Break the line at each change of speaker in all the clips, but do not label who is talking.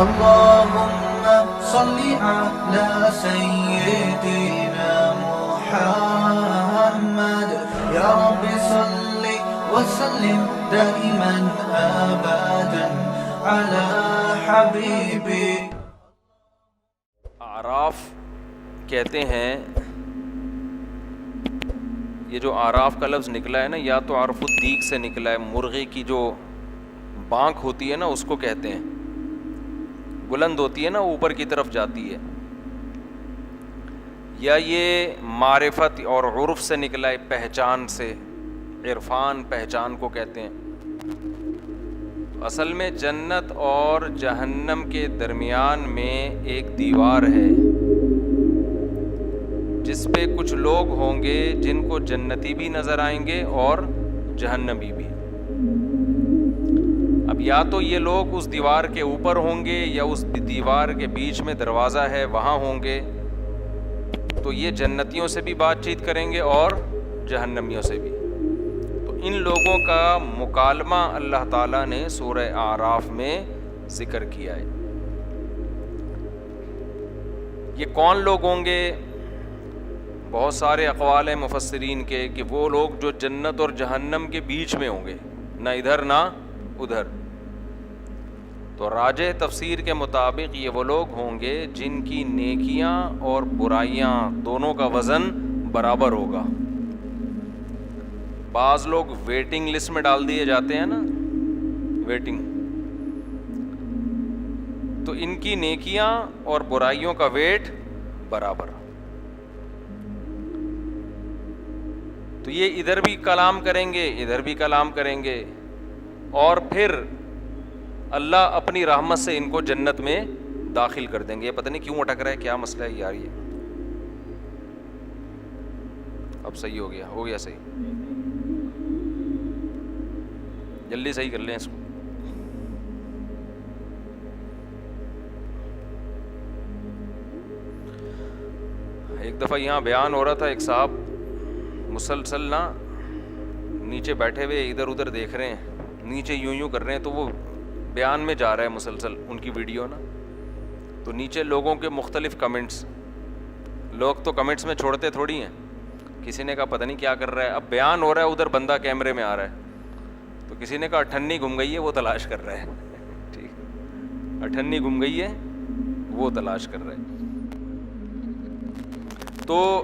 اللهم صل على سيدنا محمد يا رب صل وسلم دائما ابدا على حبيبي.
اعراف کہتے ہیں، یہ جو اعراف کا لفظ نکلا ہے نا، یا تو عرف الدیک سے نکلا ہے، مرغی کی جو بانک ہوتی ہے نا اس کو کہتے ہیں، بلند ہوتی ہے نا، اوپر کی طرف جاتی ہے، یا یہ معرفت اور عرف سے نکلا ہے، پہچان سے، عرفان پہچان کو کہتے ہیں. اصل میں جنت اور جہنم کے درمیان میں ایک دیوار ہے جس پہ کچھ لوگ ہوں گے جن کو جنتی بھی نظر آئیں گے اور جہنمی بھی. اب یا تو یہ لوگ اس دیوار کے اوپر ہوں گے یا اس دیوار کے بیچ میں دروازہ ہے وہاں ہوں گے، تو یہ جنتیوں سے بھی بات چیت کریں گے اور جہنمیوں سے بھی. تو ان لوگوں کا مکالمہ اللہ تعالیٰ نے سورہ اعراف میں ذکر کیا ہے. یہ کون لوگ ہوں گے؟ بہت سارے اقوال ہیں مفسرین کے کہ وہ لوگ جو جنت اور جہنم کے بیچ میں ہوں گے، نہ ادھر نہ ادھر. تو راجح تفسیر کے مطابق یہ وہ لوگ ہوں گے جن کی نیکیاں اور برائیاں دونوں کا وزن برابر ہوگا. بعض لوگ ویٹنگ لسٹ میں ڈال دیے جاتے ہیں نا، ویٹنگ، تو ان کی نیکیاں اور برائیوں کا ویٹ برابر. تو یہ ادھر بھی کلام کریں گے ادھر بھی کلام کریں گے، اور پھر اللہ اپنی رحمت سے ان کو جنت میں داخل کر دیں گے. یہ پتہ نہیں کیوں اٹک رہا ہے، کیا مسئلہ ہے یار؟ یہ اب صحیح ہو گیا صحیح، جلدی صحیح کر لیں اس کو. ایک دفعہ یہاں بیان ہو رہا تھا، ایک صاحب مسلسل نا نیچے بیٹھے ہوئے ادھر ادھر دیکھ رہے ہیں، نیچے یوں کر رہے ہیں، تو وہ بیان میں جا رہا ہے مسلسل ان کی ویڈیو نا. تو نیچے لوگوں کے مختلف کمنٹس، لوگ تو کمنٹس میں چھوڑتے تھوڑی ہیں. کسی نے کہا پتہ نہیں کیا کر رہا ہے، اب بیان ہو رہا ہے ادھر بندہ کیمرے میں آ رہا ہے، تو کسی نے کہا اٹھنی گم گئی ہے وہ تلاش کر رہا ہے. ٹھیک، اٹھنی گم گئی ہے وہ تلاش کر رہا ہے. تو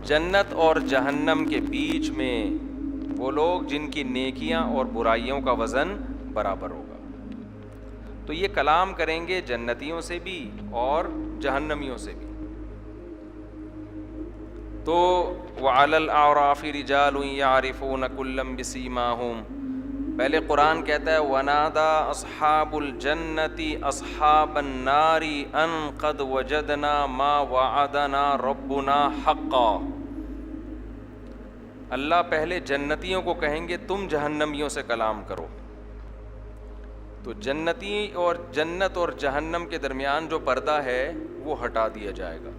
جنت اور جہنم کے بیچ میں وہ لوگ جن کی نیکیاں اور برائیوں کا وزن برابر ہوگا. تو یہ کلام کریں گے جنتیوں سے بھی اور جہنمیوں سے بھی. تو وَعَلَى الْأَعْرَافِ رِجَالٌ يَعْرِفُونَ كُلًّا بِسِيمَاهُمْ. پہلے قرآن کہتا ہے وَنَادَى أَصْحَابُ الْجَنَّةِ أَصْحَابَ النَّارِ أَنْ قَدْ وَجَدْنَا مَا وَعَدَنَا رَبُّنَا حَقًّا. اللہ پہلے جنتیوں کو کہیں گے تم جہنمیوں سے کلام کرو. تو جنتی اور جنت اور جہنم کے درمیان جو پردہ ہے وہ ہٹا دیا جائے گا.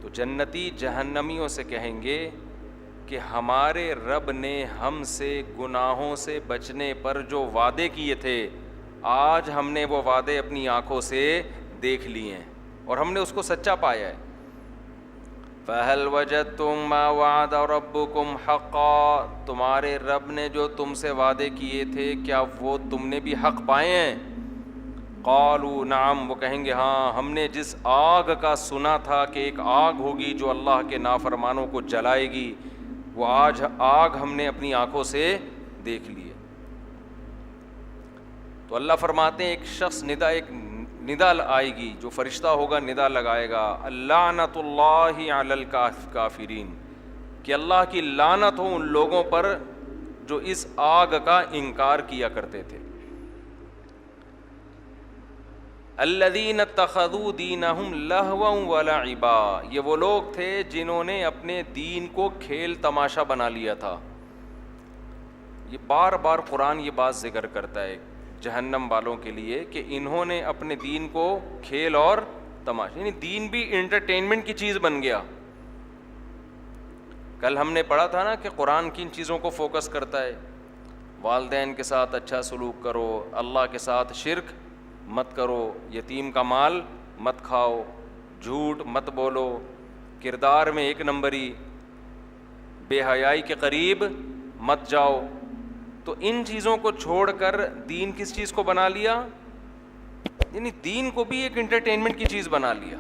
تو جنتی جہنمیوں سے کہیں گے کہ ہمارے رب نے ہم سے گناہوں سے بچنے پر جو وعدے کیے تھے، آج ہم نے وہ وعدے اپنی آنکھوں سے دیکھ لیے ہیں اور ہم نے اس کو سچا پایا ہے. فَهَلْ وَجَدْتُمْ مَا وَعَدَ رَبُّكُمْ حَقًّا. تمہارے رب نے جو تم سے وعدے کیے تھے کیا وہ تم نے بھی حق پائے ہیں؟ قالوا نعم. وہ کہیں گے ہاں، ہم نے جس آگ کا سنا تھا کہ ایک آگ ہوگی جو اللہ کے نافرمانوں کو جلائے گی، وہ آج آگ ہم نے اپنی آنکھوں سے دیکھ لی ہے. تو اللہ فرماتے ہیں ایک شخص ایک ندا آئے گی، جو فرشتہ ہوگا ندا لگائے گا، لعنت اللہ علی الکافرین، کہ اللہ کی لعنت ہو ان لوگوں پر جو اس آگ کا انکار کیا کرتے تھے. الذین اتخذوا دینہم لہوا ولعبا. یہ وہ لوگ تھے جنہوں نے اپنے دین کو کھیل تماشا بنا لیا تھا. یہ بار بار قرآن یہ بات ذکر کرتا ہے جہنم والوں کے لیے کہ انہوں نے اپنے دین کو کھیل اور تماشا، یعنی دین بھی انٹرٹینمنٹ کی چیز بن گیا. کل ہم نے پڑھا تھا نا کہ قرآن کن چیزوں کو فوکس کرتا ہے، والدین کے ساتھ اچھا سلوک کرو، اللہ کے ساتھ شرک مت کرو، یتیم کا مال مت کھاؤ، جھوٹ مت بولو، کردار میں ایک نمبری، بے حیائی کے قریب مت جاؤ. تو ان چیزوں کو چھوڑ کر دین کس چیز کو بنا لیا؟ یعنی دین کو بھی ایک انٹرٹینمنٹ کی چیز بنا لیا.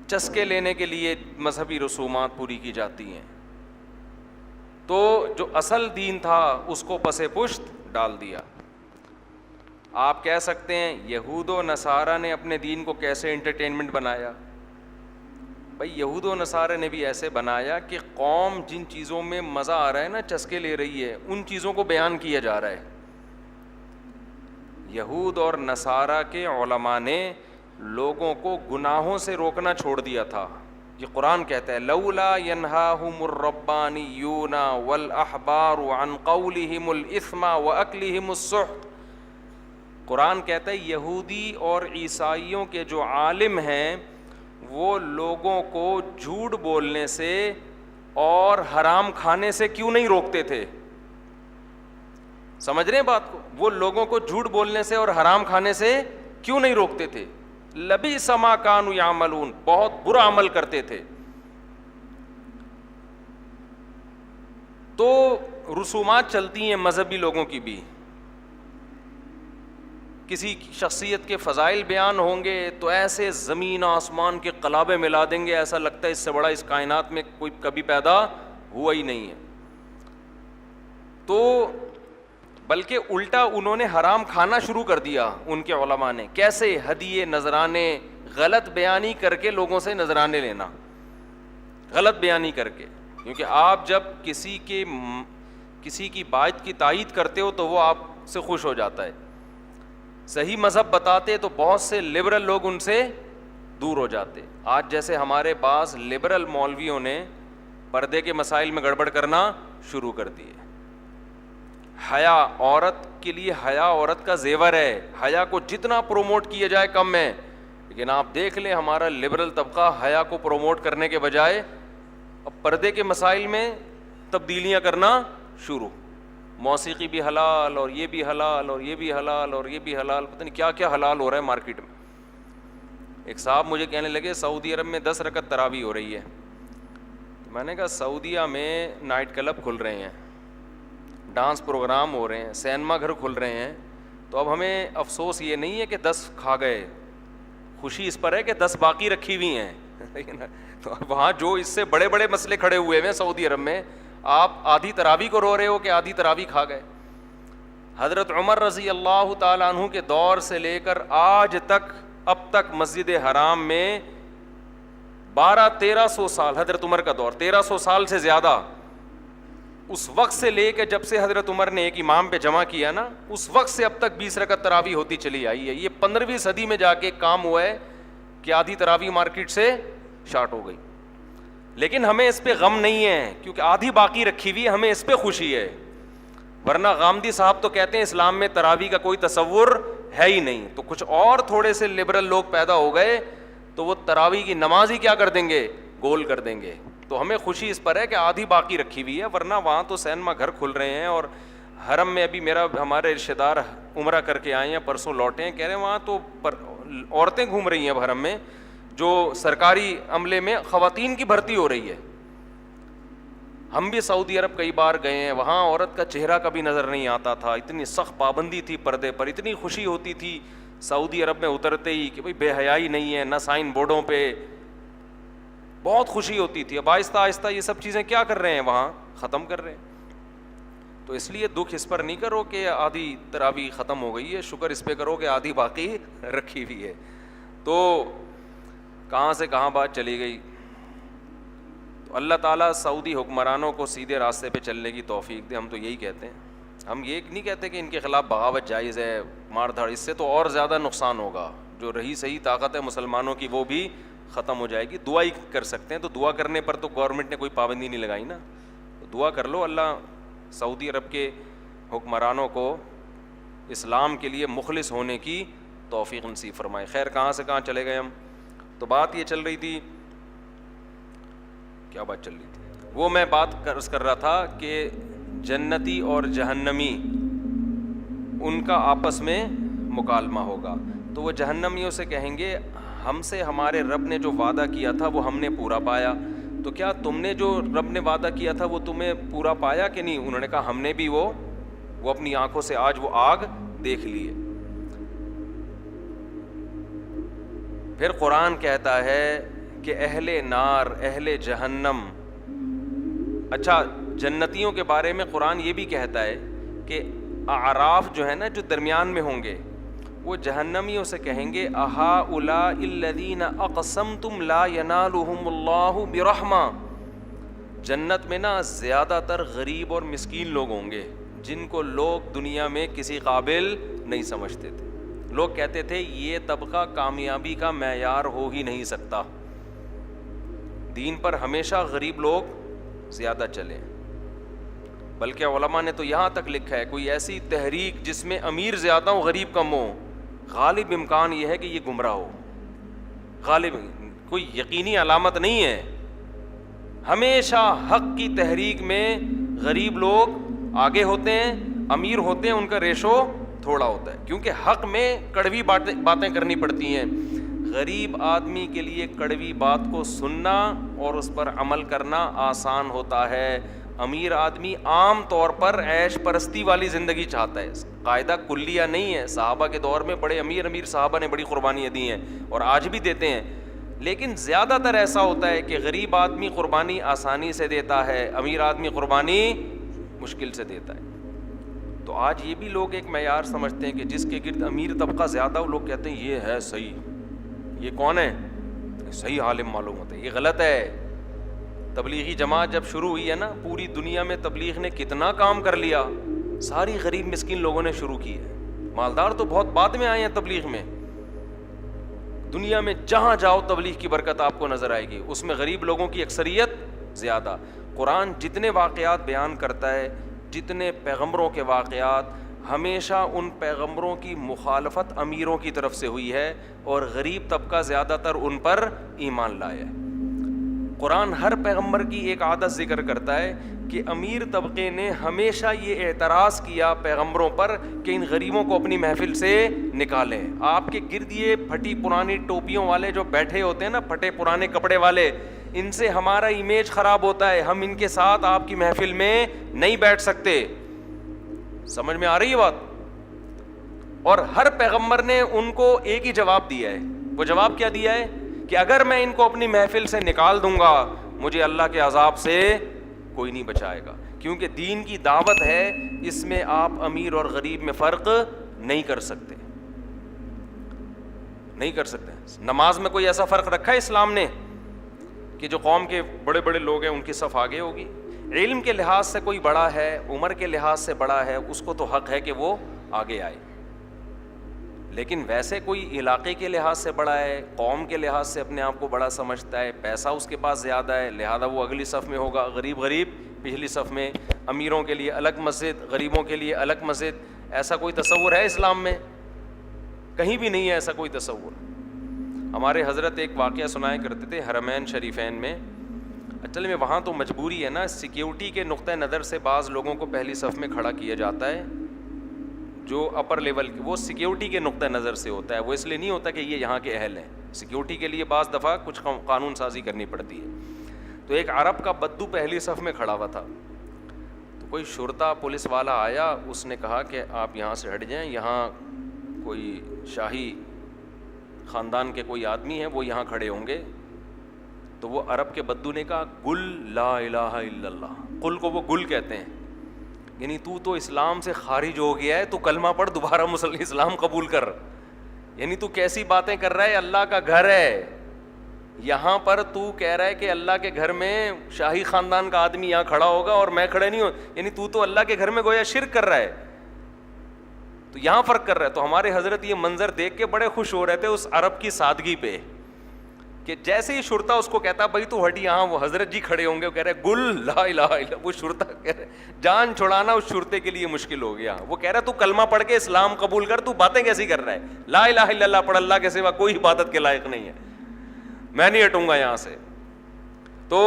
چسکے لینے کے لیے مذہبی رسومات پوری کی جاتی ہیں. تو جو اصل دین تھا اس کو پس پشت ڈال دیا. آپ کہہ سکتے ہیں یہود و نصارہ نے اپنے دین کو کیسے انٹرٹینمنٹ بنایا؟ بھائی یہود و نصارہ نے بھی ایسے بنایا کہ قوم جن چیزوں میں مزہ آ رہا ہے نا، چسکے لے رہی ہے، ان چیزوں کو بیان کیا جا رہا ہے. یہود اور نصارہ کے علماء نے لوگوں کو گناہوں سے روکنا چھوڑ دیا تھا. یہ قرآن کہتا ہے لولا ینہاہم الربانیون والاحبار عن قولہم الاثم واکلہم السحت. قرآن کہتا ہے یہودی اور عیسائیوں کے جو عالم ہیں وہ لوگوں کو جھوٹ بولنے سے اور حرام کھانے سے کیوں نہیں روکتے تھے؟ سمجھ رہے ہیں بات کو؟ وہ لوگوں کو جھوٹ بولنے سے اور حرام کھانے سے کیوں نہیں روکتے تھے؟ لبئس ما کانوا یعملون، بہت برا عمل کرتے تھے. تو رسومات چلتی ہیں مذہبی لوگوں کی بھی. کسی شخصیت کے فضائل بیان ہوں گے تو ایسے زمین آسمان کے قلابے ملا دیں گے، ایسا لگتا ہے اس سے بڑا اس کائنات میں کوئی کبھی پیدا ہوا ہی نہیں ہے. تو بلکہ الٹا انہوں نے حرام کھانا شروع کر دیا ان کے علماء نے. کیسے؟ ہدیے، نذرانے، غلط بیانی کر کے لوگوں سے نذرانے لینا، غلط بیانی کر کے. کیونکہ آپ جب کسی کی بات کی تائید کرتے ہو تو وہ آپ سے خوش ہو جاتا ہے. صحیح مذہب بتاتے تو بہت سے لبرل لوگ ان سے دور ہو جاتے. آج جیسے ہمارے بعض لبرل مولویوں نے پردے کے مسائل میں گڑبڑ کرنا شروع کر دی ہے. حیا عورت کے لیے، حیا عورت کا زیور ہے، حیا کو جتنا پروموٹ کیا جائے کم ہے. لیکن آپ دیکھ لیں ہمارا لبرل طبقہ حیا کو پروموٹ کرنے کے بجائے اب پردے کے مسائل میں تبدیلیاں کرنا شروع. موسیقی بھی حلال اور یہ بھی حلال اور یہ بھی حلال اور یہ بھی حلال، پتہ نہیں کیا کیا حلال ہو رہا ہے مارکیٹ میں. ایک صاحب مجھے کہنے لگے سعودی عرب میں 10 رکعت تراویح ہو رہی ہے. میں نے کہا سعودیہ میں نائٹ کلب کھل رہے ہیں، ڈانس پروگرام ہو رہے ہیں، سینما گھر کھل رہے ہیں. تو اب ہمیں افسوس یہ نہیں ہے کہ 10 کھا گئے، خوشی اس پر ہے کہ 10 باقی رکھی ہوئی ہیں. تو وہاں جو اس سے بڑے بڑے مسئلے کھڑے ہوئے ہیں سعودی عرب میں، آپ آدھی تراویح کو رو رہے ہو کہ آدھی تراویح کھا گئے. حضرت عمر رضی اللہ تعالیٰ عنہ کے دور سے لے کر آج تک، اب تک مسجد حرام میں 1200-1300 سال، حضرت عمر کا دور 1300 سال سے زیادہ، اس وقت سے لے کے جب سے حضرت عمر نے ایک امام پہ جمع کیا نا، اس وقت سے اب تک 20 رکعت تراویح ہوتی چلی آئی ہے. یہ 15ویں صدی میں جا کے کام ہوا ہے کہ آدھی تراویح مارکیٹ سے شارٹ ہو گئی. لیکن ہمیں اس پہ غم نہیں ہے کیونکہ آدھی باقی رکھی ہوئی ہے، ہمیں اس پہ خوشی ہے. ورنہ غامدی صاحب تو کہتے ہیں اسلام میں تراویح کا کوئی تصور ہے ہی نہیں. تو کچھ اور تھوڑے سے لبرل لوگ پیدا ہو گئے تو وہ تراویح کی نماز ہی کیا کر دیں گے؟ گول کر دیں گے. تو ہمیں خوشی اس پر ہے کہ آدھی باقی رکھی ہوئی ہے. ورنہ وہاں تو سینما گھر کھل رہے ہیں. اور حرم میں ابھی ہمارے رشتہ دار عمرہ کر کے آئے ہیں، پرسوں لوٹے ہیں، کہہ رہے ہیں وہاں تو عورتیں گھوم رہی ہیں اب حرم میں، جو سرکاری عملے میں خواتین کی بھرتی ہو رہی ہے. ہم بھی سعودی عرب کئی بار گئے ہیں، وہاں عورت کا چہرہ کبھی نظر نہیں آتا تھا، اتنی سخت پابندی تھی پردے پر. اتنی خوشی ہوتی تھی سعودی عرب میں اترتے ہی کہ بھئی بے حیائی نہیں ہے، نہ سائن بورڈوں پہ، بہت خوشی ہوتی تھی. اب آہستہ آہستہ یہ سب چیزیں کیا کر رہے ہیں؟ وہاں ختم کر رہے ہیں. تو اس لیے دکھ اس پر نہیں کرو کہ آدھی تراویح ختم ہو گئی ہے، شکر اس پہ کرو کہ آدھی باقی رکھی ہوئی ہے. تو کہاں سے کہاں بات چلی گئی. تو اللہ تعالیٰ سعودی حکمرانوں کو سیدھے راستے پہ چلنے کی توفیق دے. ہم تو یہی کہتے ہیں. ہم یہ نہیں کہتے کہ ان کے خلاف بغاوت جائز ہے، مار دھاڑ، اس سے تو اور زیادہ نقصان ہوگا. جو رہی صحیح طاقت ہے مسلمانوں کی وہ بھی ختم ہو جائے گی. دعا ہی کر سکتے ہیں. تو دعا کرنے پر تو گورنمنٹ نے کوئی پابندی نہیں لگائی نا. تو دعا کر لو اللہ سعودی عرب کے حکمرانوں کو اسلام کے لیے مخلص ہونے کی توفیق نصیب فرمائے. خیر کہاں سے کہاں چلے گئے ہم. تو بات یہ چل رہی تھی، کیا بات چل رہی تھی؟ وہ میں بات عرض کر رہا تھا کہ جنتی اور جہنمی ان کا آپس میں مکالمہ ہوگا. تو وہ جہنمیوں سے کہیں گے ہم سے ہمارے رب نے جو وعدہ کیا تھا وہ ہم نے پورا پایا, تو کیا تم نے جو رب نے وعدہ کیا تھا وہ تمہیں پورا پایا کہ نہیں؟ انہوں نے کہا ہم نے بھی وہ اپنی آنکھوں سے آج وہ آگ دیکھ لی ہے. پھر قرآن کہتا ہے کہ اہل نار, اہل جہنم, اچھا جنتیوں کے بارے میں قرآن یہ بھی کہتا ہے کہ اعراف جو ہے نا, جو درمیان میں ہوں گے, وہ جہنمیوں سے کہیں گے اہؤلاء الذین اقسمتم لا ینالہم اللہ برحمہ. جنت میں نا زیادہ تر غریب اور مسکین لوگ ہوں گے جن کو لوگ دنیا میں کسی قابل نہیں سمجھتے تھے. لوگ کہتے تھے یہ طبقہ کامیابی کا معیار ہو ہی نہیں سکتا, دین پر ہمیشہ غریب لوگ زیادہ چلیں. بلکہ علماء نے تو یہاں تک لکھا ہے کوئی ایسی تحریک جس میں امیر زیادہ ہو غریب کم ہو, غالب امکان یہ ہے کہ یہ گمراہ ہو. غالب کوئی یقینی علامت نہیں ہے. ہمیشہ حق کی تحریک میں غریب لوگ آگے ہوتے ہیں, امیر ہوتے ہیں ان کا ریشو تھوڑا ہوتا ہے, کیونکہ حق میں کڑوی باتیں کرنی پڑتی ہیں. غریب آدمی کے لیے کڑوی بات کو سننا اور اس پر عمل کرنا آسان ہوتا ہے. امیر آدمی عام طور پر عیش پرستی والی زندگی چاہتا ہے, قاعدہ کلیہ نہیں ہے. صحابہ کے دور میں بڑے امیر صحابہ نے بڑی قربانیاں دی ہیں اور آج بھی دیتے ہیں, لیکن زیادہ تر ایسا ہوتا ہے کہ غریب آدمی قربانی آسانی سے دیتا ہے, امیر آدمی قربانی مشکل سے دیتا ہے. تو آج یہ بھی لوگ ایک معیار سمجھتے ہیں کہ جس کے گرد امیر طبقہ زیادہ ہو لوگ کہتے ہیں یہ ہے صحیح, یہ کون ہے صحیح عالم معلوم ہوتا ہے. یہ غلط ہے. تبلیغی جماعت جب شروع ہوئی ہے نا, پوری دنیا میں تبلیغ نے کتنا کام کر لیا, ساری غریب مسکین لوگوں نے شروع کی ہے. مالدار تو بہت بعد میں آئے ہیں تبلیغ میں. دنیا میں جہاں جاؤ تبلیغ کی برکت آپ کو نظر آئے گی, اس میں غریب لوگوں کی اکثریت زیادہ. قرآن جتنے واقعات بیان کرتا ہے, جتنے پیغمبروں کے واقعات, ہمیشہ ان پیغمبروں کی مخالفت امیروں کی طرف سے ہوئی ہے اور غریب طبقہ زیادہ تر ان پر ایمان لایا ہے. قرآن ہر پیغمبر کی ایک عادت ذکر کرتا ہے کہ امیر طبقے نے ہمیشہ یہ اعتراض کیا پیغمبروں پر کہ ان غریبوں کو اپنی محفل سے نکالیں. آپ کے گرد یہ پھٹی پرانی ٹوپیوں والے جو بیٹھے ہوتے ہیں نا, پھٹے پرانے کپڑے والے, ان سے ہمارا امیج خراب ہوتا ہے, ہم ان کے ساتھ آپ کی محفل میں نہیں بیٹھ سکتے. سمجھ میں آ رہی ہے بات؟ اور ہر پیغمبر نے ان کو ایک ہی جواب دیا ہے. وہ جواب کیا دیا ہے کہ اگر میں ان کو اپنی محفل سے نکال دوں گا مجھے اللہ کے عذاب سے کوئی نہیں بچائے گا, کیونکہ دین کی دعوت ہے, اس میں آپ امیر اور غریب میں فرق نہیں کر سکتے, نہیں کر سکتے. نماز میں کوئی ایسا فرق رکھا ہے اسلام نے کہ جو قوم کے بڑے بڑے لوگ ہیں ان کی صف آگے ہوگی؟ علم کے لحاظ سے کوئی بڑا ہے, عمر کے لحاظ سے بڑا ہے, اس کو تو حق ہے کہ وہ آگے آئے, لیکن ویسے کوئی علاقے کے لحاظ سے بڑا ہے, قوم کے لحاظ سے اپنے آپ کو بڑا سمجھتا ہے, پیسہ اس کے پاس زیادہ ہے, لہذا وہ اگلی صف میں ہوگا, غریب پچھلی صف میں, امیروں کے لیے الگ مسجد, غریبوں کے لیے الگ مسجد. ایسا کوئی تصور ہے اسلام میں؟ کہیں بھی نہیں ہے ایسا کوئی تصور. ہمارے حضرت ایک واقعہ سنایا کرتے تھے حرمین شریفین میں. اصل میں وہاں تو مجبوری ہے نا, سیکیورٹی کے نقطہ نظر سے بعض لوگوں کو پہلی صف میں کھڑا کیا جاتا ہے جو اپر لیول کے, وہ سیکیورٹی کے نقطہ نظر سے ہوتا ہے, وہ اس لیے نہیں ہوتا کہ یہ یہاں کے اہل ہیں. سیکیورٹی کے لیے بعض دفعہ کچھ قانون سازی کرنی پڑتی ہے. تو ایک عرب کا بدو پہلی صف میں کھڑا ہوا تھا, تو کوئی شرطا پولیس والا آیا, اس نے کہا کہ آپ یہاں سے ہٹ جائیں, یہاں کوئی شاہی خاندان کے کوئی آدمی ہیں وہ یہاں کھڑے ہوں گے. تو وہ عرب کے بدو نے کہا گل لا الہ الا اللہ, قل کو وہ گل کہتے ہیں, یعنی تو اسلام سے خارج ہو گیا ہے, تو کلمہ پڑھ دوبارہ اسلام قبول کر. یعنی تو کیسی باتیں کر رہا ہے, اللہ کا گھر ہے یہاں پر, تو کہہ رہا ہے کہ اللہ کے گھر میں شاہی خاندان کا آدمی یہاں کھڑا ہوگا اور میں کھڑے نہیں ہوں, یعنی تو اللہ کے گھر میں گویا شرک کر رہا ہے, تو یہاں فرق کر رہا ہے. تو ہمارے حضرت یہ منظر دیکھ کے بڑے خوش ہو رہے تھے اس عرب کی سادگی پہ, کہ جیسے ہی شرطا اس کو کہتا بھائی تو ہٹی, یہاں وہ حضرت جی کھڑے ہوں گے, وہ کہہ رہے گل لا الہ الا, وہ شرطا کہہ رہے جان چھڑانا اس شرطے کے لیے مشکل ہو گیا. وہ کہہ رہا تو کلمہ پڑھ کے اسلام قبول کر, تو باتیں کیسی کر رہا ہے, لا الہ الا اللہ پڑھ, اللہ کے سوا کوئی عبادت کے لائق نہیں ہے, میں نہیں ہٹوں گا یہاں سے. تو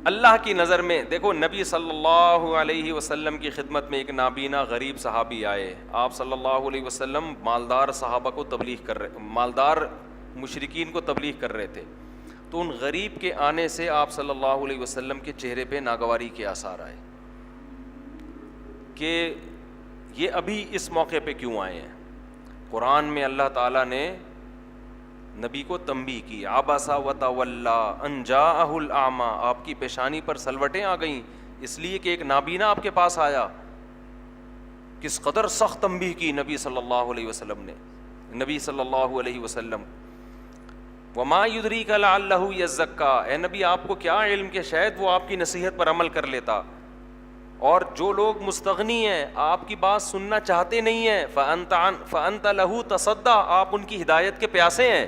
اللہ کی نظر میں دیکھو، نبی صلی اللہ علیہ وسلم کی خدمت میں ایک نابینا غریب صحابی آئے. آپ صلی اللہ علیہ وسلم مالدار صحابہ کو تبلیغ کر رہے، مالدار مشرکین کو تبلیغ کر رہے تھے. تو ان غریب کے آنے سے آپ صلی اللہ علیہ وسلم کے چہرے پہ ناگواری کے آثار آئے کہ یہ ابھی اس موقع پہ کیوں آئے ہیں. قرآن میں اللہ تعالیٰ نے نبی کو تنبیہ کی، عبس وتولی ان جاءہ الاعمی، آپ کی پیشانی پر سلوٹیں آ گئیں اس لیے کہ ایک نابینا آپ کے پاس آیا. کس قدر سخت تنبیہ کی نبی صلی اللہ علیہ وسلم نے. نبی صلی اللہ علیہ وسلم، وما یدریک لعلہ یزکا، اے نبی آپ کو کیا علم کہ شاید وہ آپ کی نصیحت پر عمل کر لیتا. اور جو لوگ مستغنی ہیں، آپ کی بات سننا چاہتے نہیں ہیں، فأنت لہ تصدی، آپ ان کی ہدایت کے پیاسے ہیں.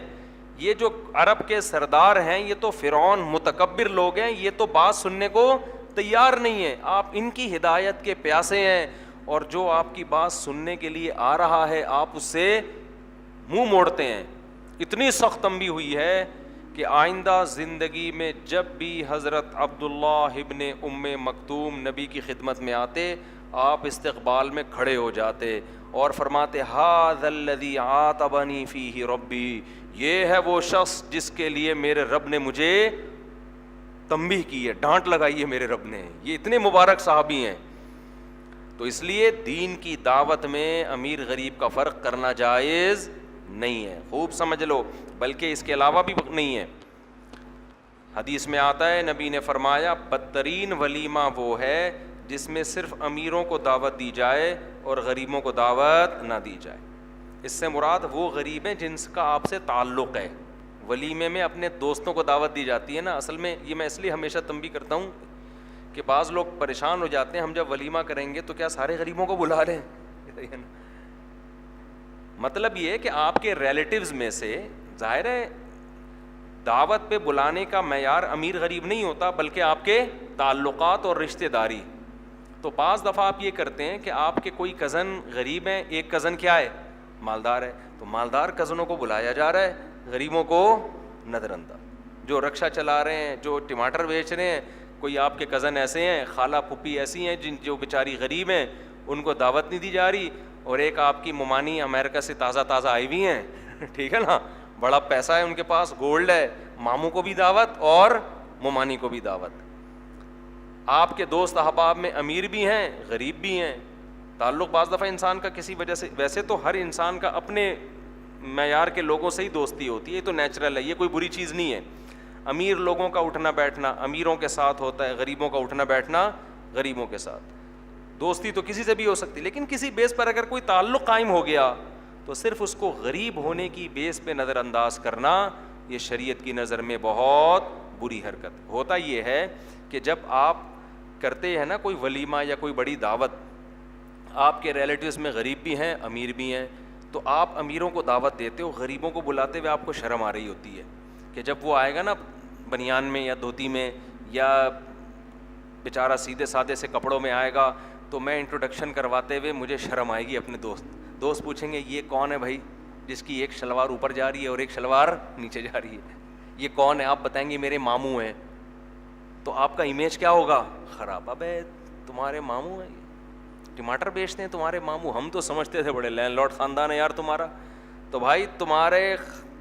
یہ جو عرب کے سردار ہیں یہ تو فرعون متکبر لوگ ہیں، یہ تو بات سننے کو تیار نہیں ہیں، آپ ان کی ہدایت کے پیاسے ہیں. اور جو آپ کی بات سننے کے لیے آ رہا ہے آپ اس سے منہ موڑتے ہیں. اتنی سخت تنبیہ ہوئی ہے کہ آئندہ زندگی میں جب بھی حضرت عبداللہ ابن ام مکتوم نبی کی خدمت میں آتے، آپ استقبال میں کھڑے ہو جاتے اور فرماتے ھذا الذی عاتبنی فیہ ربی، یہ ہے وہ شخص جس کے لیے میرے رب نے مجھے تنبیہ کی ہے، ڈانٹ لگائی ہے میرے رب نے. یہ اتنے مبارک صحابی ہیں. تو اس لیے دین کی دعوت میں امیر غریب کا فرق کرنا جائز نہیں ہے، خوب سمجھ لو. بلکہ اس کے علاوہ بھی نہیں ہے. حدیث میں آتا ہے نبی نے فرمایا بدترین ولیمہ وہ ہے جس میں صرف امیروں کو دعوت دی جائے اور غریبوں کو دعوت نہ دی جائے. اس سے مراد وہ غریب ہیں جن کا آپ سے تعلق ہے. ولیمے میں اپنے دوستوں کو دعوت دی جاتی ہے نا. اصل میں یہ میں اس لیے ہمیشہ تنبیہ کرتا ہوں کہ بعض لوگ پریشان ہو جاتے ہیں، ہم جب ولیمہ کریں گے تو کیا سارے غریبوں کو بلا لیں؟ مطلب یہ ہے کہ آپ کے ریلیٹیوز میں سے، ظاہر ہے دعوت پہ بلانے کا معیار امیر غریب نہیں ہوتا بلکہ آپ کے تعلقات اور رشتہ داری. تو بعض دفعہ آپ یہ کرتے ہیں کہ آپ کے کوئی کزن غریب ہیں، ایک کزن کیا ہے؟ مالدار ہے. تو مالدار کزنوں کو بلایا جا رہا ہے، غریبوں کو نظر انداز. جو رکشہ چلا رہے ہیں، جو ٹماٹر بیچ رہے ہیں، کوئی آپ کے کزن ایسے ہیں، خالہ پھپھی ایسی ہیں جو بیچاری غریب ہیں، ان کو دعوت نہیں دی جا رہی. اور ایک آپ کی ممانی امریکہ سے تازہ آئی ہوئی ہیں، ٹھیک ہے نا، بڑا پیسہ ہے ان کے پاس، گولڈ ہے، ماموں کو بھی دعوت اور ممانی کو بھی دعوت. آپ کے دوست احباب میں امیر بھی ہیں غریب بھی ہیں. تعلق بعض دفعہ انسان کا کسی وجہ سے، ویسے تو ہر انسان کا اپنے معیار کے لوگوں سے ہی دوستی ہوتی ہے، یہ تو نیچرل ہے، یہ کوئی بری چیز نہیں ہے. امیر لوگوں کا اٹھنا بیٹھنا امیروں کے ساتھ ہوتا ہے، غریبوں کا اٹھنا بیٹھنا غریبوں کے ساتھ. دوستی تو کسی سے بھی ہو سکتی، لیکن کسی بیس پر اگر کوئی تعلق قائم ہو گیا تو صرف اس کو غریب ہونے کی بیس پہ نظر انداز کرنا یہ شریعت کی نظر میں بہت بری حرکت. ہوتا یہ ہے کہ جب آپ کرتے ہیں نا کوئی ولیمہ یا کوئی بڑی دعوت، آپ کے ریلیٹیوز میں غریب بھی ہیں امیر بھی ہیں، تو آپ امیروں کو دعوت دیتے ہو، غریبوں کو بلاتے ہوئے آپ کو شرم آ رہی ہوتی ہے کہ جب وہ آئے گا نا بنیان میں یا دھوتی میں یا بیچارہ سیدھے سادے سے کپڑوں میں آئے گا تو میں انٹروڈکشن کرواتے ہوئے مجھے شرم آئے گی. اپنے دوست پوچھیں گے یہ کون ہے بھائی جس کی ایک شلوار اوپر جا رہی ہے اور ایک شلوار نیچے جا رہی ہے، یہ کون ہے؟ آپ بتائیں گے میرے ماموں ہیں. تو آپ کا امیج کیا ہوگا؟ خراب. ابے تمہارے ماموں ہیں، ٹماٹر بیچتے ہیں تمہارے ماموں، ہم تو سمجھتے تھے بڑے لینڈ لارڈ خاندان ہے یار تمہارا. تو بھائی تمہارے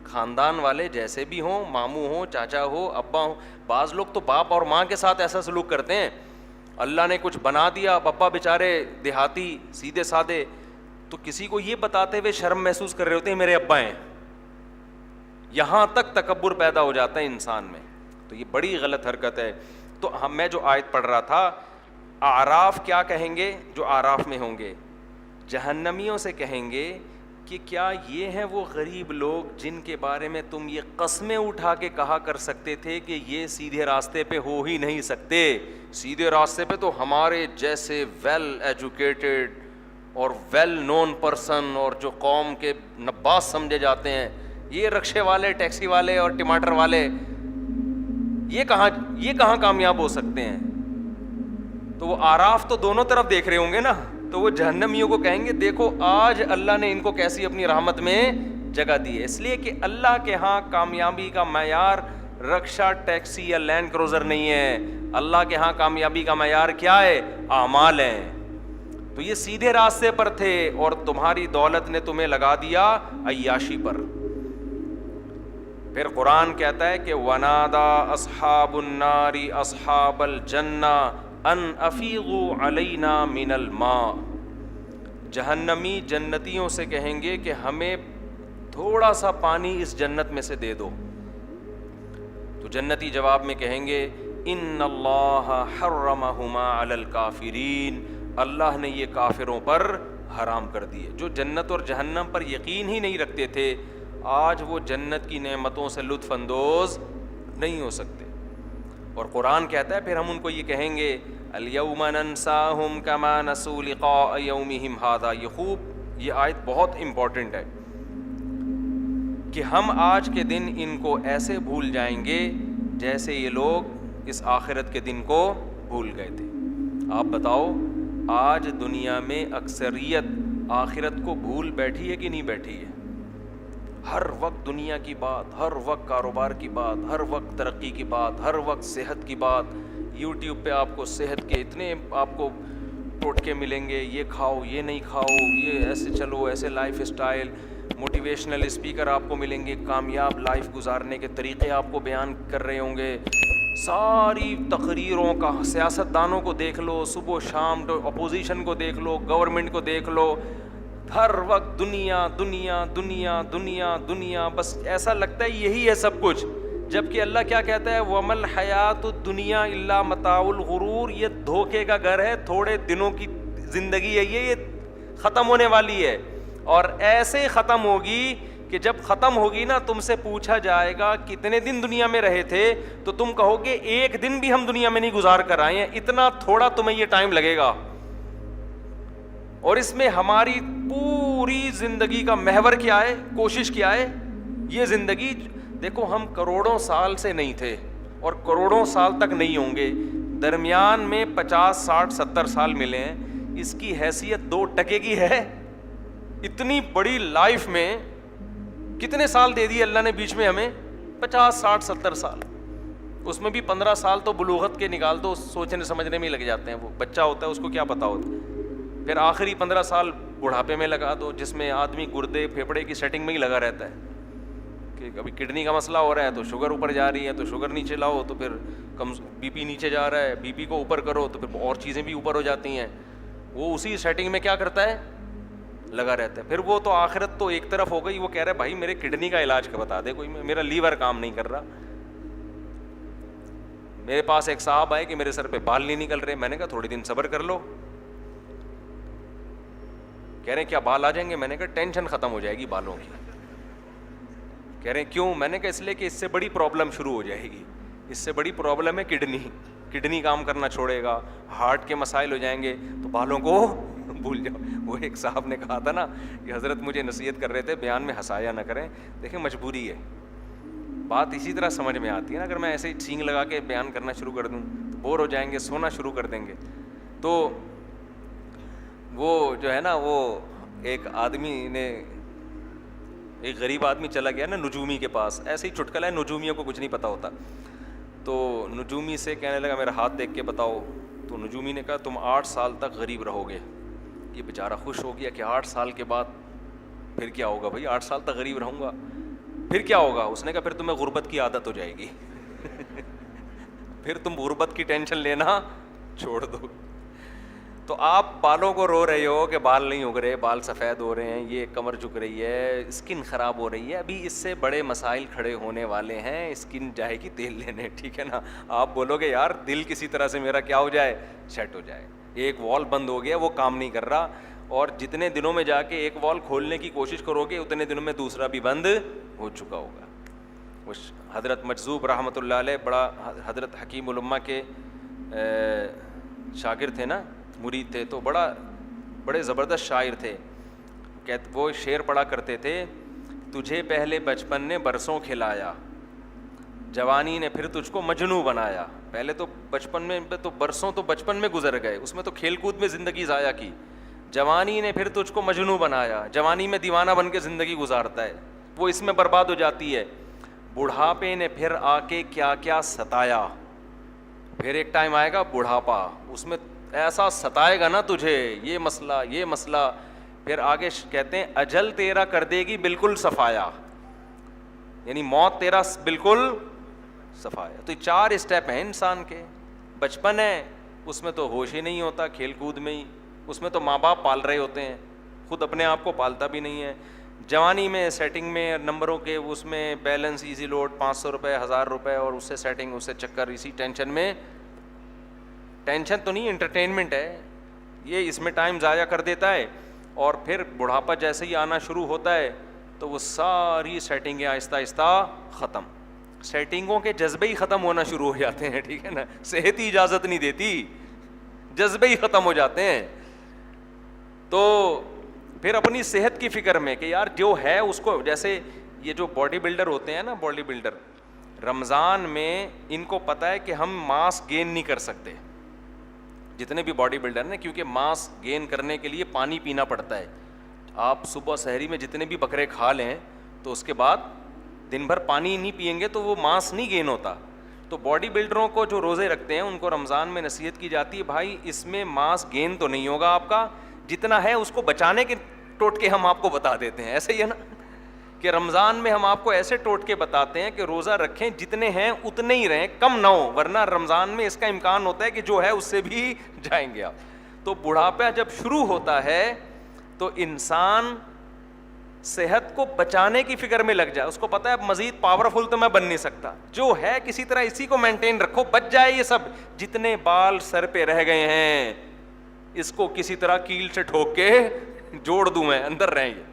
خاندان والے جیسے بھی ہوں، ماموں ہوں، چاچا ہو، ابا ہوں. بعض لوگ تو باپ اور ماں کے ساتھ ایسا سلوک کرتے ہیں، اللہ نے کچھ بنا دیا، ابا بیچارے دیہاتی سیدھے سادے، تو کسی کو یہ بتاتے ہوئے شرم محسوس کر رہے ہوتے ہیں میرے ابا ہیں. یہاں تک تکبر پیدا ہو جاتا ہے انسان میں. تو یہ بڑی غلط حرکت ہے. تو میں جو آیت پڑھ رہا تھا، اعراف کیا کہیں گے؟ جو اعراف میں ہوں گے جہنمیوں سے کہیں گے کہ کیا یہ ہیں وہ غریب لوگ جن کے بارے میں تم یہ قسمیں اٹھا کے کہا کر سکتے تھے کہ یہ سیدھے راستے پہ ہو ہی نہیں سکتے، سیدھے راستے پہ تو ہمارے جیسے ویل ایجوکیٹڈ اور ویل نون پرسن اور جو قوم کے نباز سمجھے جاتے ہیں، یہ رکشے والے، ٹیکسی والے اور ٹماٹر والے یہ کہاں کامیاب ہو سکتے ہیں؟ تو وہ اعراف تو دونوں طرف دیکھ رہے ہوں گے نا. تو وہ جہنمیوں کو کہیں گے دیکھو آج اللہ نے ان کو کیسی اپنی رحمت میں جگہ دی ہے. اس لیے کہ اللہ کے ہاں کامیابی کا معیار رکشا، ٹیکسی یا لینڈ کروزر نہیں ہے. اللہ کے ہاں کامیابی کا معیار کیا ہے؟ اعمال ہیں. تو یہ سیدھے راستے پر تھے اور تمہاری دولت نے تمہیں لگا دیا عیاشی پر. پھر قرآن کہتا ہے کہ ونادا اصحاب النار اصحاب الجنہ ان افیضوا علینا من الماء. جہنمی جنتیوں سے کہیں گے کہ ہمیں تھوڑا سا پانی اس جنت میں سے دے دو. تو جنتی جواب میں کہیں گے ان اللہ حرمہما علی الکافرین. اللہ نے یہ کافروں پر حرام کر دیے. جو جنت اور جہنم پر یقین ہی نہیں رکھتے تھے آج وہ جنت کی نعمتوں سے لطف اندوز نہیں ہو سکتے. اور قرآن کہتا ہے پھر ہم ان کو یہ کہیں گے الیوم ننساہم کما نسوا لقاء یومہم ھذا. یہ آیت بہت امپورٹنٹ ہے کہ ہم آج کے دن ان کو ایسے بھول جائیں گے جیسے یہ لوگ اس آخرت کے دن کو بھول گئے تھے. آپ بتاؤ آج دنیا میں اکثریت آخرت کو بھول بیٹھی ہے کہ نہیں بیٹھی ہے؟ ہر وقت دنیا کی بات، ہر وقت کاروبار کی بات، ہر وقت ترقی کی بات، ہر وقت صحت کی بات. یوٹیوب پہ آپ کو صحت کے اتنے آپ کو ٹوٹکے ملیں گے، یہ کھاؤ، یہ نہیں کھاؤ، یہ ایسے چلو، ایسے لائف اسٹائل. موٹیویشنل اسپیکر آپ کو ملیں گے، کامیاب لائف گزارنے کے طریقے آپ کو بیان کر رہے ہوں گے. ساری تقریروں کا سیاست دانوں کو دیکھ لو، صبح و شام اپوزیشن کو دیکھ لو، گورنمنٹ کو دیکھ لو، ہر وقت دنیا دنیا دنیا دنیا دنیا. بس ایسا لگتا ہے یہی ہے سب کچھ. جبکہ اللہ کیا کہتا ہے وَمَا الْحَيَاةُ الدُّنْيَا إِلَّا مَتَاعُ الْغُرُورِ. یہ دھوکے کا گھر ہے، تھوڑے دنوں کی زندگی ہے، یہ ختم ہونے والی ہے. اور ایسے ختم ہوگی کہ جب ختم ہوگی نا تم سے پوچھا جائے گا کتنے دن دنیا میں رہے تھے تو تم کہو گے ایک دن بھی ہم دنیا میں نہیں گزار کر آئے ہیں. اتنا تھوڑا تمہیں یہ ٹائم لگے گا. اور اس میں ہماری پوری زندگی کا محور کیا ہے، کوشش کیا ہے؟ یہ زندگی دیکھو ہم کروڑوں سال سے نہیں تھے اور کروڑوں سال تک نہیں ہوں گے. درمیان میں 50 60 70 سال ملے ہیں. اس کی حیثیت 2% کی ہے. اتنی بڑی لائف میں کتنے سال دے دیے اللہ نے بیچ میں ہمیں؟ 50 60 70 سال. اس میں بھی 15 سال تو بلوغت کے نکال دو، سوچنے سمجھنے میں ہی لگ جاتے ہیں. وہ بچہ ہوتا ہے اس کو کیا پتہ ہوتا ہے. پھر آخری 15 سال بڑھاپے میں لگا دو جس میں آدمی گردے پھیپھڑے کی سیٹنگ میں ہی لگا رہتا ہے کہ کبھی کڈنی کا مسئلہ ہو رہا ہے تو شوگر اوپر جا رہی ہے تو شوگر نیچے لاؤ تو پھر بی پی نیچے جا رہا ہے، بی پی کو اوپر کرو تو پھر اور چیزیں بھی اوپر ہو جاتی ہیں. وہ اسی سیٹنگ میں کیا کرتا ہے؟ لگا رہتا ہے. پھر وہ تو آخرت تو ایک طرف ہو گئی، وہ کہہ رہا ہے بھائی میرے کڈنی کا علاج کا بتا دے کوئی، میرا لیور کام نہیں کر رہا. میرے پاس ایک صاحب آئے کہ میرے سر پہ بال نہیں نکل رہے. میں نے کہا تھوڑے دن صبر کر لو. کہہ رہے ہیں کیا بال آ جائیں گے؟ میں نے کہا ٹینشن ختم ہو جائے گی بالوں کی. کہہ رہے ہیں کیوں؟ میں نے کہا اس لیے کہ اس سے بڑی پرابلم شروع ہو جائے گی. اس سے بڑی پرابلم ہے کڈنی کام کرنا چھوڑے گا، ہارٹ کے مسائل ہو جائیں گے تو بالوں کو بھول جاؤ. وہ ایک صاحب نے کہا تھا نا کہ حضرت مجھے نصیحت کر رہے تھے بیان میں ہنسایا نہ کریں. دیکھیں مجبوری ہے، بات اسی طرح سمجھ میں آتی ہے نا. اگر میں ایسے ہی سینگ لگا کے بیان کرنا شروع کر دوں تو بور ہو جائیں گے، سونا شروع کر دیں گے. تو وہ جو ہے نا وہ ایک آدمی نے، ایک غریب آدمی چلا گیا نا نجومی کے پاس. ایسے ہی چٹکلا ہے، نجومیوں کو کچھ نہیں پتہ ہوتا. تو نجومی سے کہنے لگا میرا ہاتھ دیکھ کے بتاؤ. تو نجومی نے کہا تم 8 سال تک غریب رہو گے. یہ بیچارہ خوش ہو گیا کہ 8 سال کے بعد پھر کیا ہوگا بھائی، 8 سال تک غریب رہوں گا پھر کیا ہوگا. اس نے کہا پھر تمہیں غربت کی عادت ہو جائے گی پھر تم غربت کی ٹینشن لینا چھوڑ دو. تو آپ بالوں کو رو رہے ہو کہ بال نہیں اگ رہے، بال سفید ہو رہے ہیں، یہ کمر جھک رہی ہے، اسکن خراب ہو رہی ہے. ابھی اس سے بڑے مسائل کھڑے ہونے والے ہیں. اسکن جائے گی تیل لینے، ٹھیک ہے نا. آپ بولو گے یار دل کسی طرح سے میرا کیا ہو جائے، سیٹ ہو جائے. ایک وال بند ہو گیا، وہ کام نہیں کر رہا، اور جتنے دنوں میں جا کے ایک وال کھولنے کی کوشش کرو گے اتنے دنوں میں دوسرا بھی بند ہو چکا ہوگا. حضرت مجذوب رحمۃ اللہ علیہ بڑا حضرت حکیم الامہ کے شاگرد تھے نا، مرید تھے. تو بڑے زبردست شاعر تھے. وہ شعر پڑھا کرتے تھے تجھے پہلے بچپن نے برسوں کھلایا، جوانی نے پھر تجھ کو مجنوں بنایا. پہلے تو بچپن میں تو برسوں تو بچپن میں گزر گئے، اس میں تو کھیل کود میں زندگی ضائع کی. جوانی نے پھر تجھ کو مجنوں بنایا، جوانی میں دیوانہ بن کے زندگی گزارتا ہے، وہ اس میں برباد ہو جاتی ہے. بڑھاپے نے پھر آ کے کیا کیا ستایا. پھر ایک ٹائم آئے گا بڑھاپا, اس میں ایسا ستائے گا نا تجھے, یہ مسئلہ. پھر آگے کہتے ہیں اجل تیرا کر دے گی بالکل صفایا, یعنی موت تیرا بالکل صفایا. تو 4 اسٹیپ ہیں انسان کے. بچپن ہے, اس میں تو ہوش ہی نہیں ہوتا, کھیل کود میں ہی, اس میں تو ماں باپ پال رہے ہوتے ہیں, خود اپنے آپ کو پالتا بھی نہیں ہے. جوانی میں سیٹنگ میں نمبروں کے اس میں بیلنس, ایزی لوڈ, 500 روپے, 1000 روپے, اور اس سے سیٹنگ, اس سے چکر, اسی ٹینشن میں. ٹینشن تو نہیں, انٹرٹینمنٹ ہے یہ, اس میں ٹائم ضائع کر دیتا ہے. اور پھر بڑھاپا جیسے ہی آنا شروع ہوتا ہے تو وہ ساری سیٹنگیں آہستہ آہستہ ختم. سیٹنگوں کے جذبے ہی ختم ہونا شروع ہو جاتے ہیں, ٹھیک ہے نا. صحت ہی اجازت نہیں دیتی, جذبے ہی ختم ہو جاتے ہیں. تو پھر اپنی صحت کی فکر میں کہ یار جو ہے اس کو, جیسے یہ جو باڈی بلڈر ہوتے ہیں نا, باڈی بلڈر, رمضان میں ان کو پتہ ہے کہ ہم ماس گین نہیں کر سکتے, جتنے بھی باڈی بلڈر ہیں, کیونکہ ماس گین کرنے کے لیے پانی پینا پڑتا ہے. آپ صبح سحری میں جتنے بھی بکرے کھا لیں تو اس کے بعد دن بھر پانی نہیں پئیں گے تو وہ ماس نہیں گین ہوتا. تو باڈی بلڈروں کو جو روزے رکھتے ہیں ان کو رمضان میں نصیحت کی جاتی ہے, بھائی اس میں ماس گین تو نہیں ہوگا آپ کا, جتنا ہے اس کو بچانے کے ٹوٹکے ہم آپ کو بتا دیتے ہیں. ایسے ہی ہے نا کہ رمضان میں ہم آپ کو ایسے ٹوٹکے بتاتے ہیں کہ روزہ رکھیں, جتنے ہیں اتنے ہی رہیں, کم نہ ہو, ورنہ رمضان میں اس کا امکان ہوتا ہے کہ جو ہے اس سے بھی جائیں گے آپ. تو بڑھاپا جب شروع ہوتا ہے تو انسان صحت کو بچانے کی فکر میں لگ جائے, اس کو پتہ ہے اب مزید پاورفل تو میں بن نہیں سکتا, جو ہے کسی طرح اسی کو مینٹین رکھو, بچ جائے یہ سب, جتنے بال سر پہ رہ گئے ہیں اس کو کسی طرح کیل سے ٹھوک کے جوڑ دوں میں, اندر رہیں گے.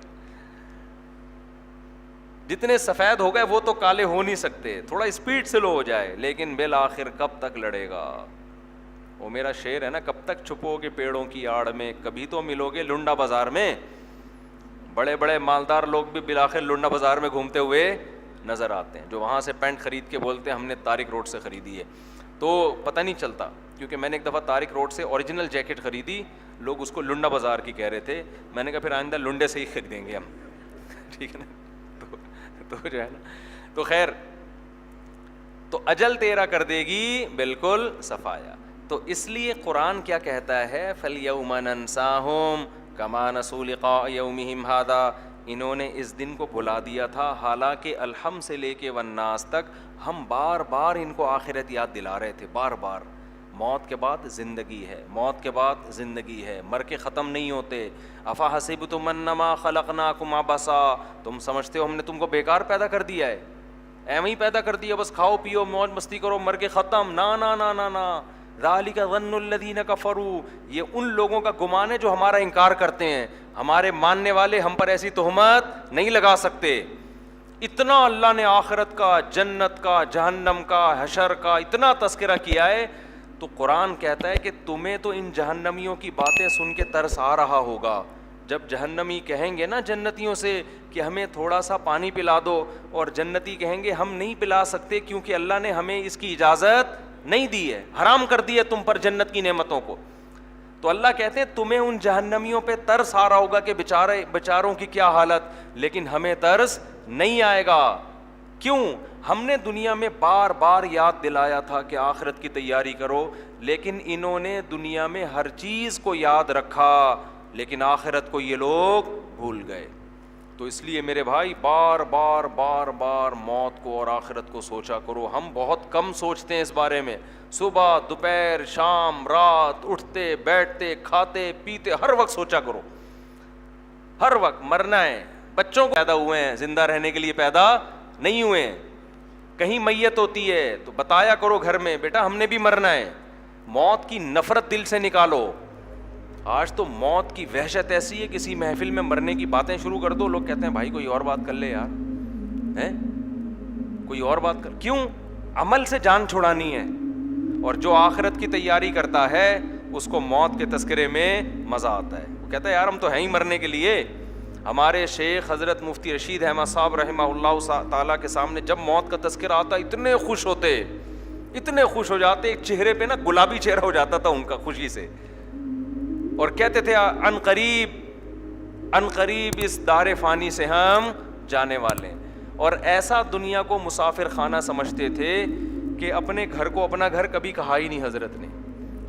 جتنے سفید ہو گئے وہ تو کالے ہو نہیں سکتے, تھوڑا اسپیڈ سے لو ہو جائے, لیکن بالآخر کب تک لڑے گا. وہ میرا شعر ہے نا, کب تک چھپو گے پیڑوں کی آڑ میں, کبھی تو ملو گے لنڈا بازار میں. بڑے بڑے مالدار لوگ بھی بالآخر لنڈا بازار میں گھومتے ہوئے نظر آتے ہیں, جو وہاں سے پینٹ خرید کے بولتے ہیں ہم نے طارق روڈ سے خریدی ہے, تو پتہ نہیں چلتا. کیونکہ میں نے ایک دفعہ طارق روڈ سے اوریجنل جیکٹ خریدی, لوگ اس کو لنڈا بازار کی کہہ رہے تھے, میں نے کہا پھر آئندہ لنڈے سے ہی خریدیں گے ہم, ٹھیک ہے نا. تو جو ہے نا, تو خیر, تو اجل تیرا کر دے گی بالکل صفایا. تو اس لیے قرآن کیا کہتا ہے, فَالْيَوْمَ نَنْسَاهُمْ كَمَا نَسُوا لِقَاءَ يَوْمِهِمْ هَذَا, انہوں نے اس دن کو بھلا دیا تھا, حالانکہ الحم سے لے کے والناس تک ہم بار بار ان کو آخرت یاد دلا رہے تھے, بار بار. موت کے بعد زندگی ہے, موت کے بعد زندگی ہے, مر کے ختم نہیں ہوتے. افحسبتم انما خلقناکم عبثا, تم سمجھتے ہو ہم نے تم کو بیکار پیدا کر دیا ہے, ایویں ہی پیدا کر دیا, بس کھاؤ پیو موج مستی کرو مر کے ختم. نا نا نا نا نا, ذالک ظن الذین کفروا, یہ ان لوگوں کا گمان ہے جو ہمارا انکار کرتے ہیں. ہمارے ماننے والے ہم پر ایسی تہمت نہیں لگا سکتے. اتنا اللہ نے آخرت کا, جنت کا, جہنم کا, حشر کا اتنا تذکرہ کیا ہے, تو قرآن کہتا ہے کہ تمہیں تو ان جہنمیوں کی باتیں سن کے ترس آ رہا ہوگا. جب جہنمی کہیں گے نا جنتیوں سے کہ ہمیں تھوڑا سا پانی پلا دو, اور جنتی کہیں گے ہم نہیں پلا سکتے کیونکہ اللہ نے ہمیں اس کی اجازت نہیں دی ہے, حرام کر دی ہے تم پر جنت کی نعمتوں کو. تو اللہ کہتے ہیں تمہیں ان جہنمیوں پہ ترس آ رہا ہوگا کہ بیچاروں کی کیا حالت, لیکن ہمیں ترس نہیں آئے گا. کیوں؟ ہم نے دنیا میں بار بار یاد دلایا تھا کہ آخرت کی تیاری کرو, لیکن انہوں نے دنیا میں ہر چیز کو یاد رکھا, لیکن آخرت کو یہ لوگ بھول گئے. تو اس لیے میرے بھائی بار بار بار بار موت کو اور آخرت کو سوچا کرو. ہم بہت کم سوچتے ہیں اس بارے میں, صبح دوپہر شام رات, اٹھتے بیٹھتے کھاتے پیتے ہر وقت سوچا کرو, ہر وقت مرنا ہے. بچوں کو پیدا ہوئے ہیں, زندہ رہنے کے لیے پیدا نہیں ہوئے ہیں. کہیں میت ہوتی ہے تو بتایا کرو گھر میں, بیٹا ہم نے بھی مرنا ہے. موت کی نفرت دل سے نکالو. آج تو موت کی وحشت ایسی ہے, کسی محفل میں مرنے کی باتیں شروع کر دو, لوگ کہتے ہیں بھائی کوئی اور بات کر لے یار, ہیں کوئی اور بات کر. کیوں؟ عمل سے جان چھڑانی ہے. اور جو آخرت کی تیاری کرتا ہے اس کو موت کے تذکرے میں مزہ آتا ہے. وہ کہتا ہے یار ہم تو ہیں ہی مرنے کے لیے. ہمارے شیخ حضرت مفتی رشید احمد صاحب رحمہ اللہ تعالیٰ کے سامنے جب موت کا تذکرہ آتا اتنے خوش ہوتے, اتنے خوش ہو جاتے, ایک چہرے پہ نا گلابی چہرہ ہو جاتا تھا ان کا خوشی سے, اور کہتے تھے ان قریب اس دار فانی سے ہم جانے والے ہیں. اور ایسا دنیا کو مسافر خانہ سمجھتے تھے کہ اپنے گھر کو اپنا گھر کبھی کہا ہی نہیں حضرت نے.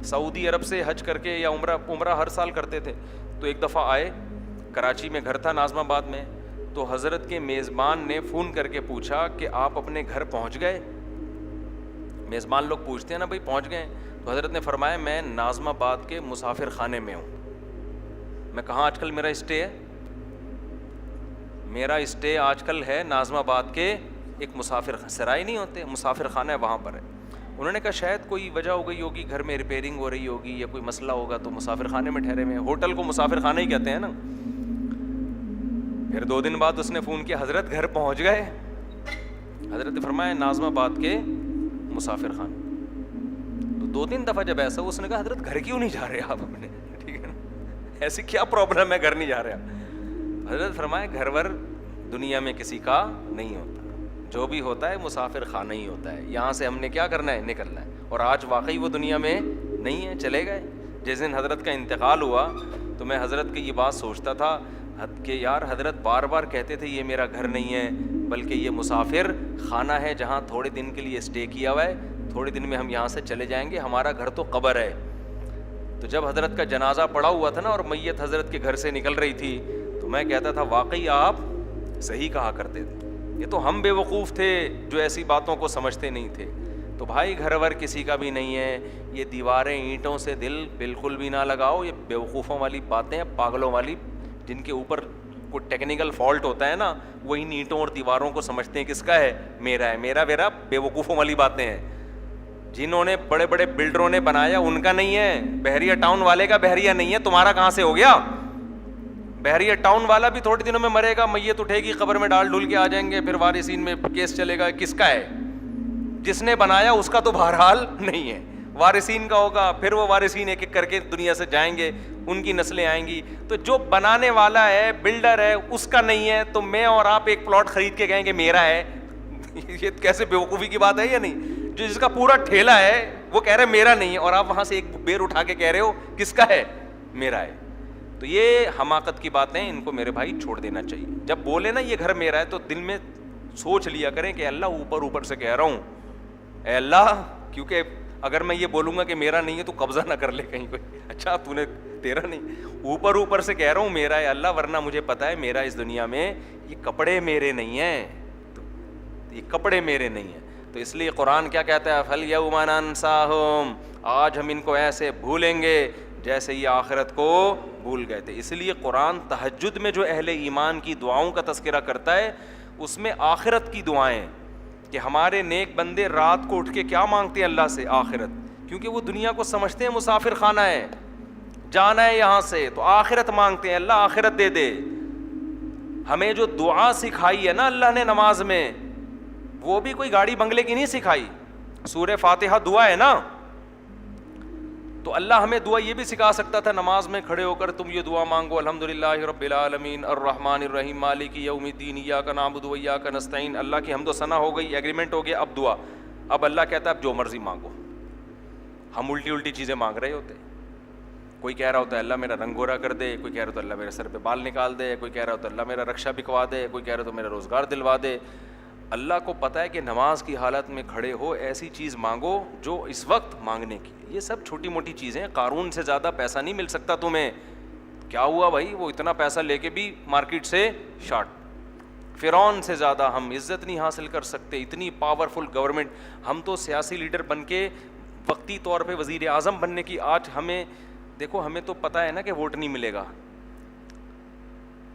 سعودی عرب سے حج کر کے یا عمرہ ہر سال کرتے تھے. تو ایک دفعہ آئے, کراچی میں گھر تھا ناظم آباد میں, تو حضرت کے میزبان نے فون کر کے پوچھا کہ آپ اپنے گھر پہنچ گئے؟ میزبان لوگ پوچھتے ہیں نا بھائی پہنچ گئے. تو حضرت نے فرمایا میں ناظم آباد کے مسافر خانے میں ہوں. میں کہاں آج کل میرا اسٹے ہے؟ میرا اسٹے آج کل ہے ناظم آباد کے ایک مسافر سرائے نہیں ہوتے, مسافر خانہ ہے, وہاں پر ہے. انہوں نے کہا شاید کوئی وجہ ہو گئی ہوگی, گھر میں ریپیئرنگ ہو رہی ہوگی یا کوئی مسئلہ ہوگا تو مسافر خانے میں ٹھہرے ہوئے ہیں. ہوٹل کو مسافر خانہ ہی کہتے ہیں نا. پھر 2 دن بعد اس نے فون کیا, حضرت گھر پہنچ گئے؟ حضرت نے فرمایا ناظم آباد کے مسافر خانے. تو 2-3 دفعہ جب ایسا اس نے کہا حضرت گھر کیوں نہیں جا رہے آپ اپنے؟ ٹھیک ہے نا, ایسی کیا پرابلم ہے گھر نہیں جا رہے آپ؟ حضرت فرمایا گھر ور دنیا میں کسی کا نہیں ہوتا, جو بھی ہوتا ہے مسافر خانہ ہی ہوتا ہے. یہاں سے ہم نے کیا کرنا ہے, نکلنا ہے. اور آج واقعی وہ دنیا میں نہیں ہے, چلے گئے. جس دن حضرت کا انتقال ہوا تو میں حضرت کی یہ بات سوچتا تھا کہ یار حضرت بار بار کہتے تھے یہ میرا گھر نہیں ہے بلکہ یہ مسافر خانہ ہے جہاں تھوڑے دن کے لیے اسٹے کیا ہوا ہے, تھوڑے دن میں ہم یہاں سے چلے جائیں گے, ہمارا گھر تو قبر ہے. تو جب حضرت کا جنازہ پڑا ہوا تھا نا اور میت حضرت کے گھر سے نکل رہی تھی تو میں کہتا تھا واقعی آپ صحیح کہا کرتے تھے, یہ تو ہم بے وقوف تھے جو ایسی باتوں کو سمجھتے نہیں تھے. تو بھائی گھر ور کسی کا بھی نہیں ہے, یہ دیواریں اینٹوں سے دل بالکل بھی نہ لگاؤ. یہ بے وقوفوں والی باتیں, پاگلوں والی, جن کے اوپر کوئی ٹیکنیکل فالٹ ہوتا ہے نا, وہ ان اینٹوں اور دیواروں کو سمجھتے ہیں کس کا ہے, میرا ہے. میرا بے وقوفوں والی باتیں ہیں. جنہوں نے بڑے بڑے بلڈروں نے بنایا ان کا نہیں ہے, بحریہ ٹاؤن والے کا بحریہ نہیں ہے, تمہارا کہاں سے ہو گیا؟ بحریہ ٹاؤن والا بھی تھوڑے دنوں میں مرے گا, میت اٹھے گی, قبر میں ڈال ڈول کے آ جائیں گے, پھر وارثین میں کیس چلے گا. کس کا ہے؟ جس نے بنایا اس کا تو بہرحال نہیں ہے, وارثین کا ہوگا. پھر وہ وارثین ایک ایک کر کے دنیا سے جائیں گے, ان کی نسلیں آئیں گی. تو جو بنانے والا ہے, بلڈر ہے, اس کا نہیں ہے, تو میں اور آپ ایک پلاٹ خرید کے کہیں گے میرا ہے. یہ کیسے بیوقوفی کی بات ہے یا نہیں؟ جو جس کا پورا ٹھیلا ہے وہ کہہ رہے میرا نہیں ہے, اور آپ وہاں سے ایک بیر اٹھا کے کہہ رہے ہو کس کا ہے, میرا ہے. تو یہ حماقت کی باتیں, ان کو میرے بھائی چھوڑ دینا چاہیے. جب بولے نا یہ گھر میرا ہے تو دل میں سوچ لیا کریں کہ اللہ اوپر سے کہہ رہا ہوں, اے اللہ, کیونکہ اگر میں یہ بولوں گا کہ میرا نہیں ہے تو قبضہ نہ کر لے کہیں کوئی, اچھا تو نے تیرا نہیں, اوپر سے کہہ رہا ہوں میرا ہے اللہ, ورنہ مجھے پتا ہے میرا اس دنیا میں یہ کپڑے میرے نہیں ہیں, یہ کپڑے میرے نہیں ہیں. تو اس لیے قرآن کیا کہتا ہے, فَالْيَوْمَ نَنْسَاهُمْ, آج ہم ان کو ایسے بھولیں گے جیسے یہ آخرت کو بھول گئے تھے. اس لیے قرآن تہجد میں جو اہل ایمان کی دعاؤں کا تذکرہ کرتا ہے اس میں آخرت کی دعائیں, کہ ہمارے نیک بندے رات کو اٹھ کے کیا مانگتے ہیں اللہ سے, آخرت. کیونکہ وہ دنیا کو سمجھتے ہیں مسافر خانہ ہے, جانا ہے یہاں سے, تو آخرت مانگتے ہیں, اللہ آخرت دے دے. ہمیں جو دعا سکھائی ہے نا اللہ نے نماز میں, وہ بھی کوئی گاڑی بنگلے کی نہیں سکھائی. سورہ فاتحہ دعا ہے نا, تو اللہ ہمیں دعا یہ بھی سکھا سکتا تھا نماز میں کھڑے ہو کر تم یہ دعا مانگو, الحمدللہ رب العالمین الرحمن الرحیم مالک یوم الدین ایاک نعبد و ایاک نستعین. اللہ کی حمد و ثنا ہو گئی, ایگریمنٹ ہو گیا, اب دعا. اب اللہ کہتا ہے اب جو مرضی مانگو. ہم الٹی چیزیں مانگ رہے ہوتے. کوئی کہہ رہا ہوتا ہے اللہ میرا رنگ گورا کر دے, کوئی کہہ رہا ہوتا ہے اللہ میرے سر پہ بال نکال دے, کوئی کہہ رہا ہوتا ہے اللہ میرا رکشا بکوا دے, کوئی کہہ رہا ہوتا ہے میرا روزگار دلوا دے. اللہ کو پتہ ہے کہ نماز کی حالت میں کھڑے ہو ایسی چیز مانگو جو اس وقت مانگنے کی. یہ سب چھوٹی موٹی چیزیں. قارون سے زیادہ پیسہ نہیں مل سکتا تمہیں. کیا ہوا بھائی, وہ اتنا پیسہ لے کے بھی مارکیٹ سے شارٹ. فرعون سے زیادہ ہم عزت نہیں حاصل کر سکتے, اتنی پاورفل گورنمنٹ. ہم تو سیاسی لیڈر بن کے وقتی طور پہ وزیر اعظم بننے کی, آج ہمیں دیکھو, ہمیں تو پتہ ہے نا کہ ووٹ نہیں ملے گا,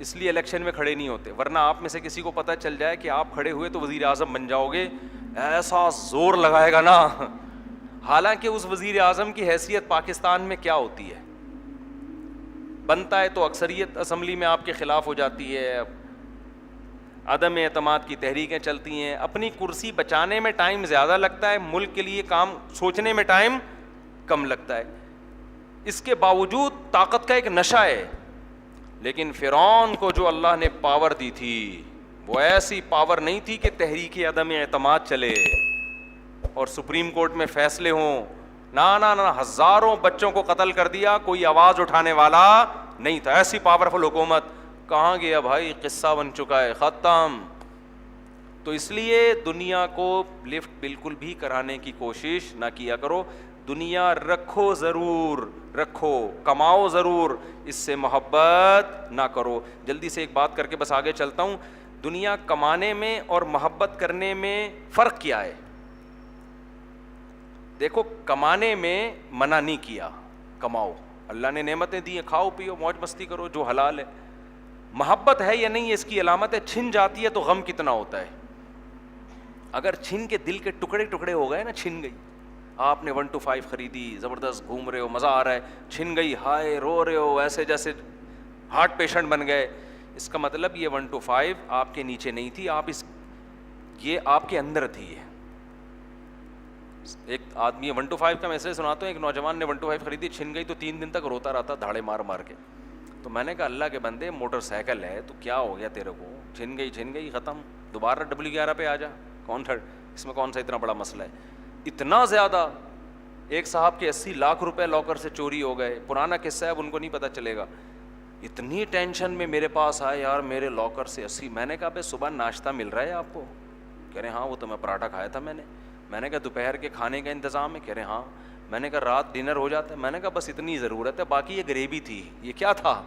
اس لیے الیکشن میں کھڑے نہیں ہوتے. ورنہ آپ میں سے کسی کو پتہ چل جائے کہ آپ کھڑے ہوئے تو وزیر اعظم بن جاؤ گے, ایسا زور لگائے گا نا. حالانکہ اس وزیر اعظم کی حیثیت پاکستان میں کیا ہوتی ہے, بنتا ہے تو اکثریت اسمبلی میں آپ کے خلاف ہو جاتی ہے, عدم اعتماد کی تحریکیں چلتی ہیں. اپنی کرسی بچانے میں ٹائم زیادہ لگتا ہے, ملک کے لیے کام سوچنے میں ٹائم کم لگتا ہے. اس کے باوجود طاقت کا ایک نشہ ہے. لیکن فرعون کو جو اللہ نے پاور دی تھی وہ ایسی پاور نہیں تھی کہ تحریک عدم اعتماد چلے اور سپریم کورٹ میں فیصلے ہوں. نہ ہزاروں بچوں کو قتل کر دیا, کوئی آواز اٹھانے والا نہیں تھا. ایسی پاورفل حکومت کہاں گیا بھائی, قصہ بن چکا ہے, ختم. تو اس لیے دنیا کو لفٹ بالکل بھی کرانے کی کوشش نہ کیا کرو. دنیا رکھو ضرور, رکھو, کماؤ ضرور, اس سے محبت نہ کرو. جلدی سے ایک بات کر کے بس آگے چلتا ہوں. دنیا کمانے میں اور محبت کرنے میں فرق کیا ہے؟ دیکھو, کمانے میں منع نہیں کیا, کماؤ, اللہ نے نعمتیں دی ہیں, کھاؤ پیو موج مستی کرو جو حلال ہے. محبت ہے یا نہیں اس کی علامت ہے, چھن جاتی ہے تو غم کتنا ہوتا ہے. اگر چھن کے دل کے ٹکڑے ٹکڑے ہو گئے نا, چھن گئی, آپ نے 1 to 5 خریدی, زبردست گھوم رہے ہو, مزہ آ رہا ہے, چھن گئی, ہائے رو رہے ہو ایسے جیسے ہارٹ پیشنٹ بن گئے, اس کا مطلب یہ 1 to 5 آپ کے نیچے نہیں تھی, یہ آپ کے اندر تھی. ایک آدمی 1 to 5 کا میسج سناتا ہوں. ایک نوجوان نے 1 to 5 خریدی, چھن گئی تو 3 دن تک روتا رہا, دھاڑے مار مار کے. تو میں نے کہا اللہ کے بندے, موٹر سائیکل ہے تو کیا ہو گیا تیرے کو, چھن گئی ختم, دوبارہ W11 پہ آ جا, اس میں کون سا اتنا بڑا مسئلہ ہے. اتنا زیادہ, ایک صاحب کے 80 لاکھ روپے لاکر سے چوری ہو گئے, پرانا قصہ ہے, اب ان کو نہیں پتہ چلے گا. اتنی ٹینشن میں میرے پاس آئے, یار میرے لاکر سے 80. میں نے کہا بھائی صبح ناشتہ مل رہا ہے آپ کو؟ کہہ رہے ہاں, وہ تو میں پراٹھا کھایا تھا میں نے کہا دوپہر کے کھانے کا انتظام ہے؟ کہہ رہے ہاں. میں نے کہا رات ڈنر ہو جاتا ہے؟ میں نے کہا بس اتنی ضرورت ہے, باقی یہ گریوی تھی. یہ کیا تھا؟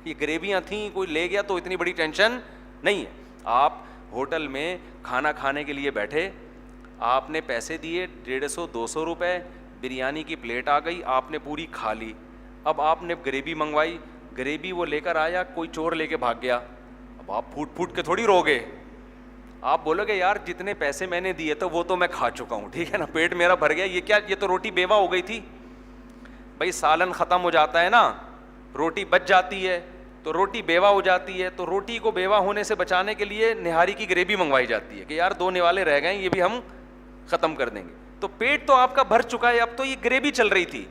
یہ گریویاں تھیں, کوئی لے گیا تو اتنی بڑی ٹینشن نہیں ہے. آپ ہوٹل میں کھانا کھانے کے لیے بیٹھے, آپ نے پیسے دیے 150-200 روپے, بریانی کی پلیٹ آ گئی, آپ نے پوری کھا لی. اب آپ نے گریوی منگوائی, گریوی وہ لے کر آیا, کوئی چور لے کے بھاگ گیا. اب آپ پھوٹ پھوٹ کے تھوڑی رو گے, آپ بولو گے یار جتنے پیسے میں نے دیے تو وہ تو میں کھا چکا ہوں, ٹھیک ہے نا, پیٹ میرا بھر گیا, یہ کیا, یہ تو روٹی بیوہ ہو گئی تھی. بھائی سالن ختم ہو جاتا ہے نا, روٹی بچ جاتی ہے تو روٹی بیوہ ہو جاتی ہے, تو روٹی کو بیوہ ہونے سے بچانے کے لیے نہاری کی گریوی منگوائی جاتی ہے کہ یار 2 نوالے رہ گئے, یہ بھی ہم ختم کر دیں گے. تو پیٹ تو آپ کا بھر چکا ہے, اب تو یہ گریوی چل رہی تھی.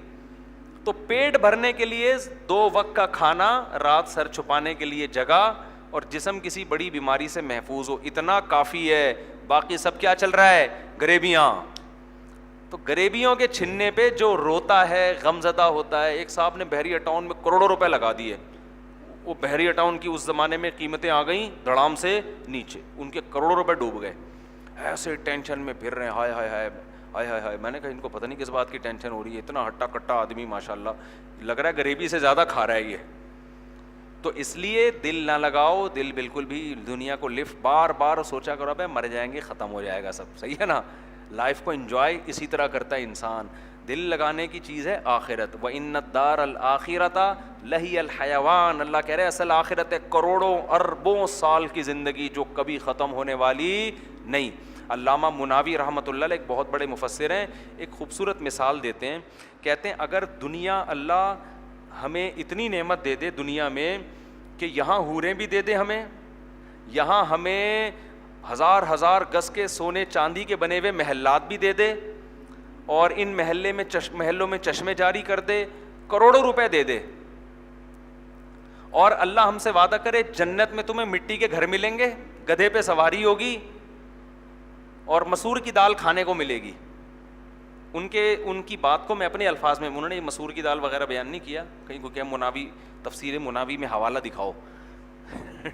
تو پیٹ بھرنے کے لیے 2 وقت کا کھانا, رات سر چھپانے کے لیے جگہ, اور جسم کسی بڑی بیماری سے محفوظ ہو, اتنا کافی ہے. باقی سب کیا چل رہا ہے؟ گریویاں. تو گریویوں کے چھننے پہ جو روتا ہے, غم زدہ ہوتا ہے. ایک صاحب نے بحریہ ٹاؤن میں کروڑوں روپے لگا دیے. وہ بحریہ ٹاؤن کی اس زمانے میں قیمتیں آ گئیں دھڑام سے نیچے, ان کے کروڑوں روپے ڈوب گئے. ایسے ٹینشن میں پھر رہے ہیں, ہائے ہائے ہائے ہائے ہائے ہائے. میں نے کہا ان کو پتہ نہیں کس بات کی ٹینشن ہو رہی ہے, اتنا ہٹا کٹا آدمی ماشاءاللہ, لگ رہا ہے گریوی سے زیادہ کھا رہا ہے یہ. تو اس لیے دل نہ لگاؤ, دل بالکل بھی دنیا کو لفٹ بار بار سوچا کرو, بھائی مر جائیں گے ختم ہو جائے گا سب, صحیح ہے نا. لائف کو انجوائے اسی طرح کرتا ہے انسان. دل لگانے کی چیز ہے آخرت. وَإِنَّ الدَّارَ الْآخِرَةَ لَهِيَ الْحَيَوَانُ, اللہ کہہ رہے اصل آخرت ہے کروڑوں اربوں سال کی زندگی جو کبھی ختم ہونے والی نہیں. علامہ مناوی رحمۃ اللہ علیہ ایک بہت بڑے مفسر ہیں, ایک خوبصورت مثال دیتے ہیں. کہتے ہیں اگر دنیا اللہ ہمیں اتنی نعمت دے دے دنیا میں کہ یہاں حوریں بھی دے دے ہمیں, یہاں ہمیں 1000 گز کے سونے چاندی کے بنے ہوئے محلات بھی دے دے, اور ان محلوں میں چشمے جاری کر دے, کروڑوں روپے دے دے, اور اللہ ہم سے وعدہ کرے جنت میں تمہیں مٹی کے گھر ملیں گے, گدھے پہ سواری ہوگی, اور مسور کی دال کھانے کو ملے گی. ان کی بات کو میں اپنے الفاظ میں, انہوں نے مسور کی دال وغیرہ بیان نہیں کیا, کہیں کو کیا مناوی تفسیر مناوی میں حوالہ دکھاؤ,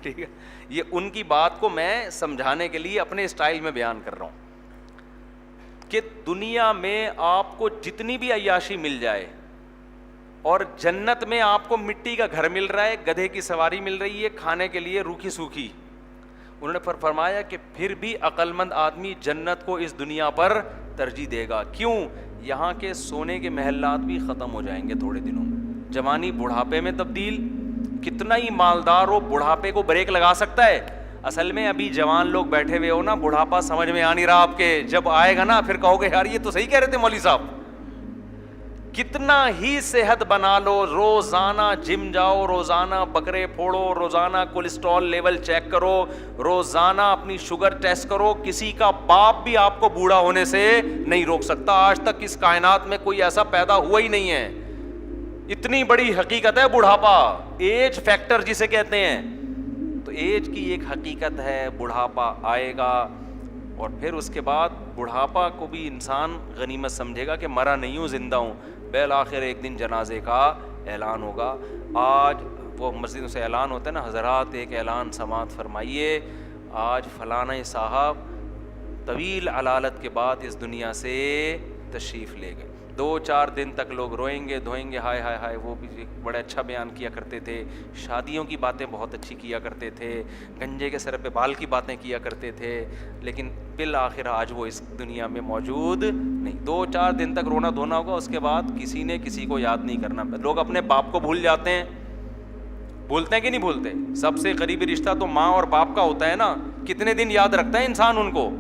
ٹھیک ہے, یہ ان کی بات کو میں سمجھانے کے لیے اپنے اسٹائل میں بیان کر رہا ہوں کہ دنیا میں آپ کو جتنی بھی عیاشی مل جائے, اور جنت میں آپ کو مٹی کا گھر مل رہا ہے, گدھے کی سواری مل رہی ہے, کھانے کے لیے روکھی سوکھی, انہوں نے فرمایا کہ پھر بھی عقل مند آدمی جنت کو اس دنیا پر ترجیح دے گا. کیوں؟ یہاں کے سونے کے محلات بھی ختم ہو جائیں گے تھوڑے دنوں میں. جوانی بڑھاپے میں تبدیل, کتنا ہی مالدار ہو بڑھاپے کو بریک لگا سکتا ہے. اصل میں ابھی جوان لوگ بیٹھے ہوئے ہو نا, بڑھاپا سمجھ میں آ نہیں رہا آپ کے, جب آئے گا نا پھر کہو گے یار یہ تو صحیح کہہ رہے تھے مولوی صاحب. کتنا ہی صحت بنا لو, روزانہ جم جاؤ, روزانہ بکرے پھوڑو, روزانہ کولیسٹرول لیول چیک کرو, روزانہ اپنی شوگر ٹیسٹ کرو, کسی کا باپ بھی آپ کو بوڑھا ہونے سے نہیں روک سکتا. آج تک اس کائنات میں کوئی ایسا پیدا ہوا ہی نہیں ہے. اتنی بڑی حقیقت ہے بڑھاپا, ایج فیکٹر جسے کہتے ہیں. تو ایج کی ایک حقیقت ہے, بڑھاپا آئے گا, اور پھر اس کے بعد بڑھاپا کو بھی انسان غنیمت سمجھے گا کہ مرا نہیں ہوں, زندہ ہوں. بالآخر ایک دن جنازے کا اعلان ہوگا. آج وہ مسجدوں سے اعلان ہوتا ہے نا, حضرات ایک اعلان سماعت فرمائیے, آج فلانا صاحب طویل علالت کے بعد اس دنیا سے تشریف لے گئے. 2-4 دن تک لوگ روئیں گے دھوئیں گے, ہائے ہائے ہائے. وہ بھی بڑے اچھا بیان کیا کرتے تھے, شادیوں کی باتیں بہت اچھی کیا کرتے تھے, گنجے کے سر پہ بال کی باتیں کیا کرتے تھے, لیکن بالآخر آج وہ اس دنیا میں موجود نہیں. 2-4 دن تک رونا دھونا ہوگا, اس کے بعد کسی نے کسی کو یاد نہیں کرنا. لوگ اپنے باپ کو بھول جاتے ہیں, بھولتے ہیں کہ نہیں بھولتے؟ سب سے قریبی رشتہ تو ماں اور باپ کا ہوتا ہے نا, کتنے دن یاد رکھتا ہے انسان ان کو.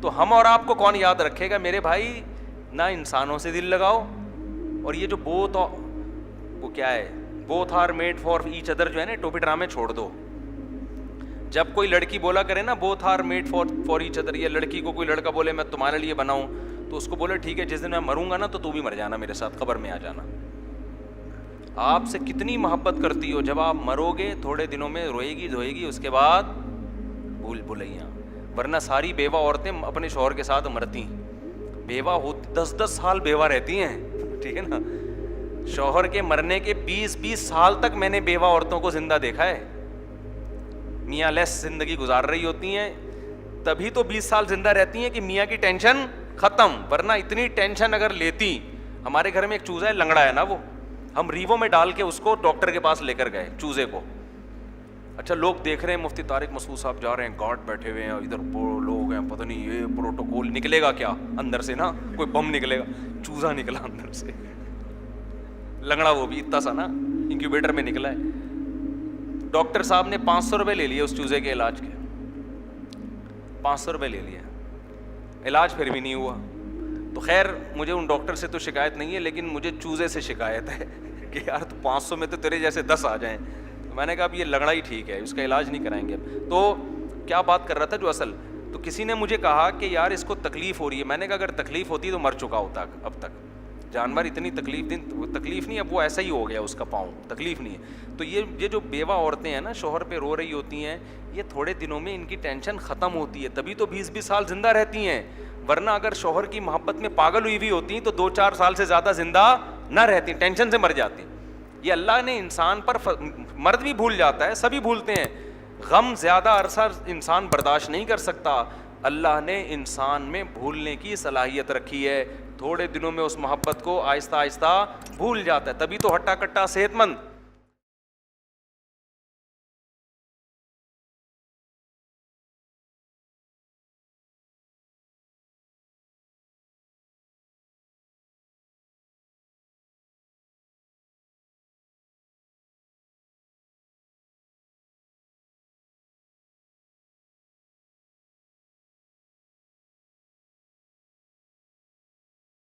تو ہم اور آپ کو کون یاد رکھے گا میرے بھائی؟ نہ انسانوں سے دل لگاؤ. اور یہ جو وہ کیا ہے, both are made for each other جو ہے نا, ٹوپی ڈرامے چھوڑ دو. جب کوئی لڑکی بولا کرے نا both are made for each other, یا لڑکی کو کوئی لڑکا بولے میں تمہارے لیے بناؤں, تو اس کو بولے ٹھیک ہے جس دن میں مروں گا نا تو تو بھی مر جانا میرے ساتھ, قبر میں آ جانا. آپ سے کتنی محبت کرتی ہو, جب آپ مرو گے تھوڑے دنوں میں روئے گی دھوئے گی, اس کے بعد بھول بھلائیاں. ورنہ ساری بیوہ عورتیں اپنے شوہر کے ساتھ مرتی, بیوہ ہوتی 10-10 سال بیوہ رہتی ہیں, ٹھیک ہے نا. شوہر کے مرنے کے 20-20 سال تک میں نے بیوہ عورتوں کو زندہ دیکھا ہے. میاں لیس زندگی گزار رہی ہوتی ہیں, تبھی تو 20 سال زندہ رہتی ہیں کہ میاں کی ٹینشن ختم. ورنہ اتنی ٹینشن اگر لیتی, ہمارے گھر میں ایک چوزا ہے, لنگڑا ہے نا وہ, ہم ریوو میں ڈال کے اس کو ڈاکٹر کے پاس لے کر گئے چوزے کو. اچھا لوگ دیکھ رہے ہیں مفتی طارق مسعود صاحب جا رہے ہیں, گارڈ بیٹھے ہوئے ہیں, ادھر لوگ ہیں, پتہ نہیں یہ پروٹوکول نکلے گا کیا اندر سے, نا کوئی بم نکلے گا. چوزا نکلا اندر سے, لنگڑا, وہ بھی اتنا سا نا, انکیوبیٹر میں نکلا ہے. ڈاکٹر صاحب نے 500 روپے لے لیے اس چوزے کے علاج کے, 500 روپے لے لیے, علاج پھر بھی نہیں ہوا. تو خیر مجھے ان ڈاکٹر سے تو شکایت نہیں ہے, لیکن مجھے چوزے سے شکایت ہے کہ یار تو 500 میں تو تیرے جیسے 10 آ جائیں. تو میں نے کہا اب یہ لنگڑا ہی ٹھیک ہے, اس کا علاج نہیں کرائیں گے. تو کیا بات کر رہا تھا جو اصل, تو کسی نے مجھے کہا کہ یار اس کو تکلیف ہو رہی ہے. میں نے کہا اگر تکلیف ہوتی تو مر چکا ہوتا اب تک. جانور اتنی تکلیف نہیں, اب وہ ایسا ہی ہو گیا اس کا پاؤں, تکلیف نہیں ہے. تو یہ جو بیوہ عورتیں ہیں نا شوہر پہ رو رہی ہوتی ہیں, یہ تھوڑے دنوں میں ان کی ٹینشن ختم ہوتی ہے, تبھی تو 20-20 سال زندہ رہتی ہیں. ورنہ اگر شوہر کی محبت میں پاگل ہوئی ہوتی تو 2-4 سال سے زیادہ زندہ نہ رہتی, ٹینشن سے مر جاتی. یہ اللہ نے انسان پر, مرد بھی بھول جاتا ہے, سبھی بھولتے ہیں, غم زیادہ عرصہ انسان برداشت نہیں کر سکتا. اللہ نے انسان میں بھولنے کی صلاحیت رکھی ہے, تھوڑے دنوں میں اس محبت کو آہستہ آہستہ بھول جاتا ہے, تبھی تو ہٹا کٹا صحت مند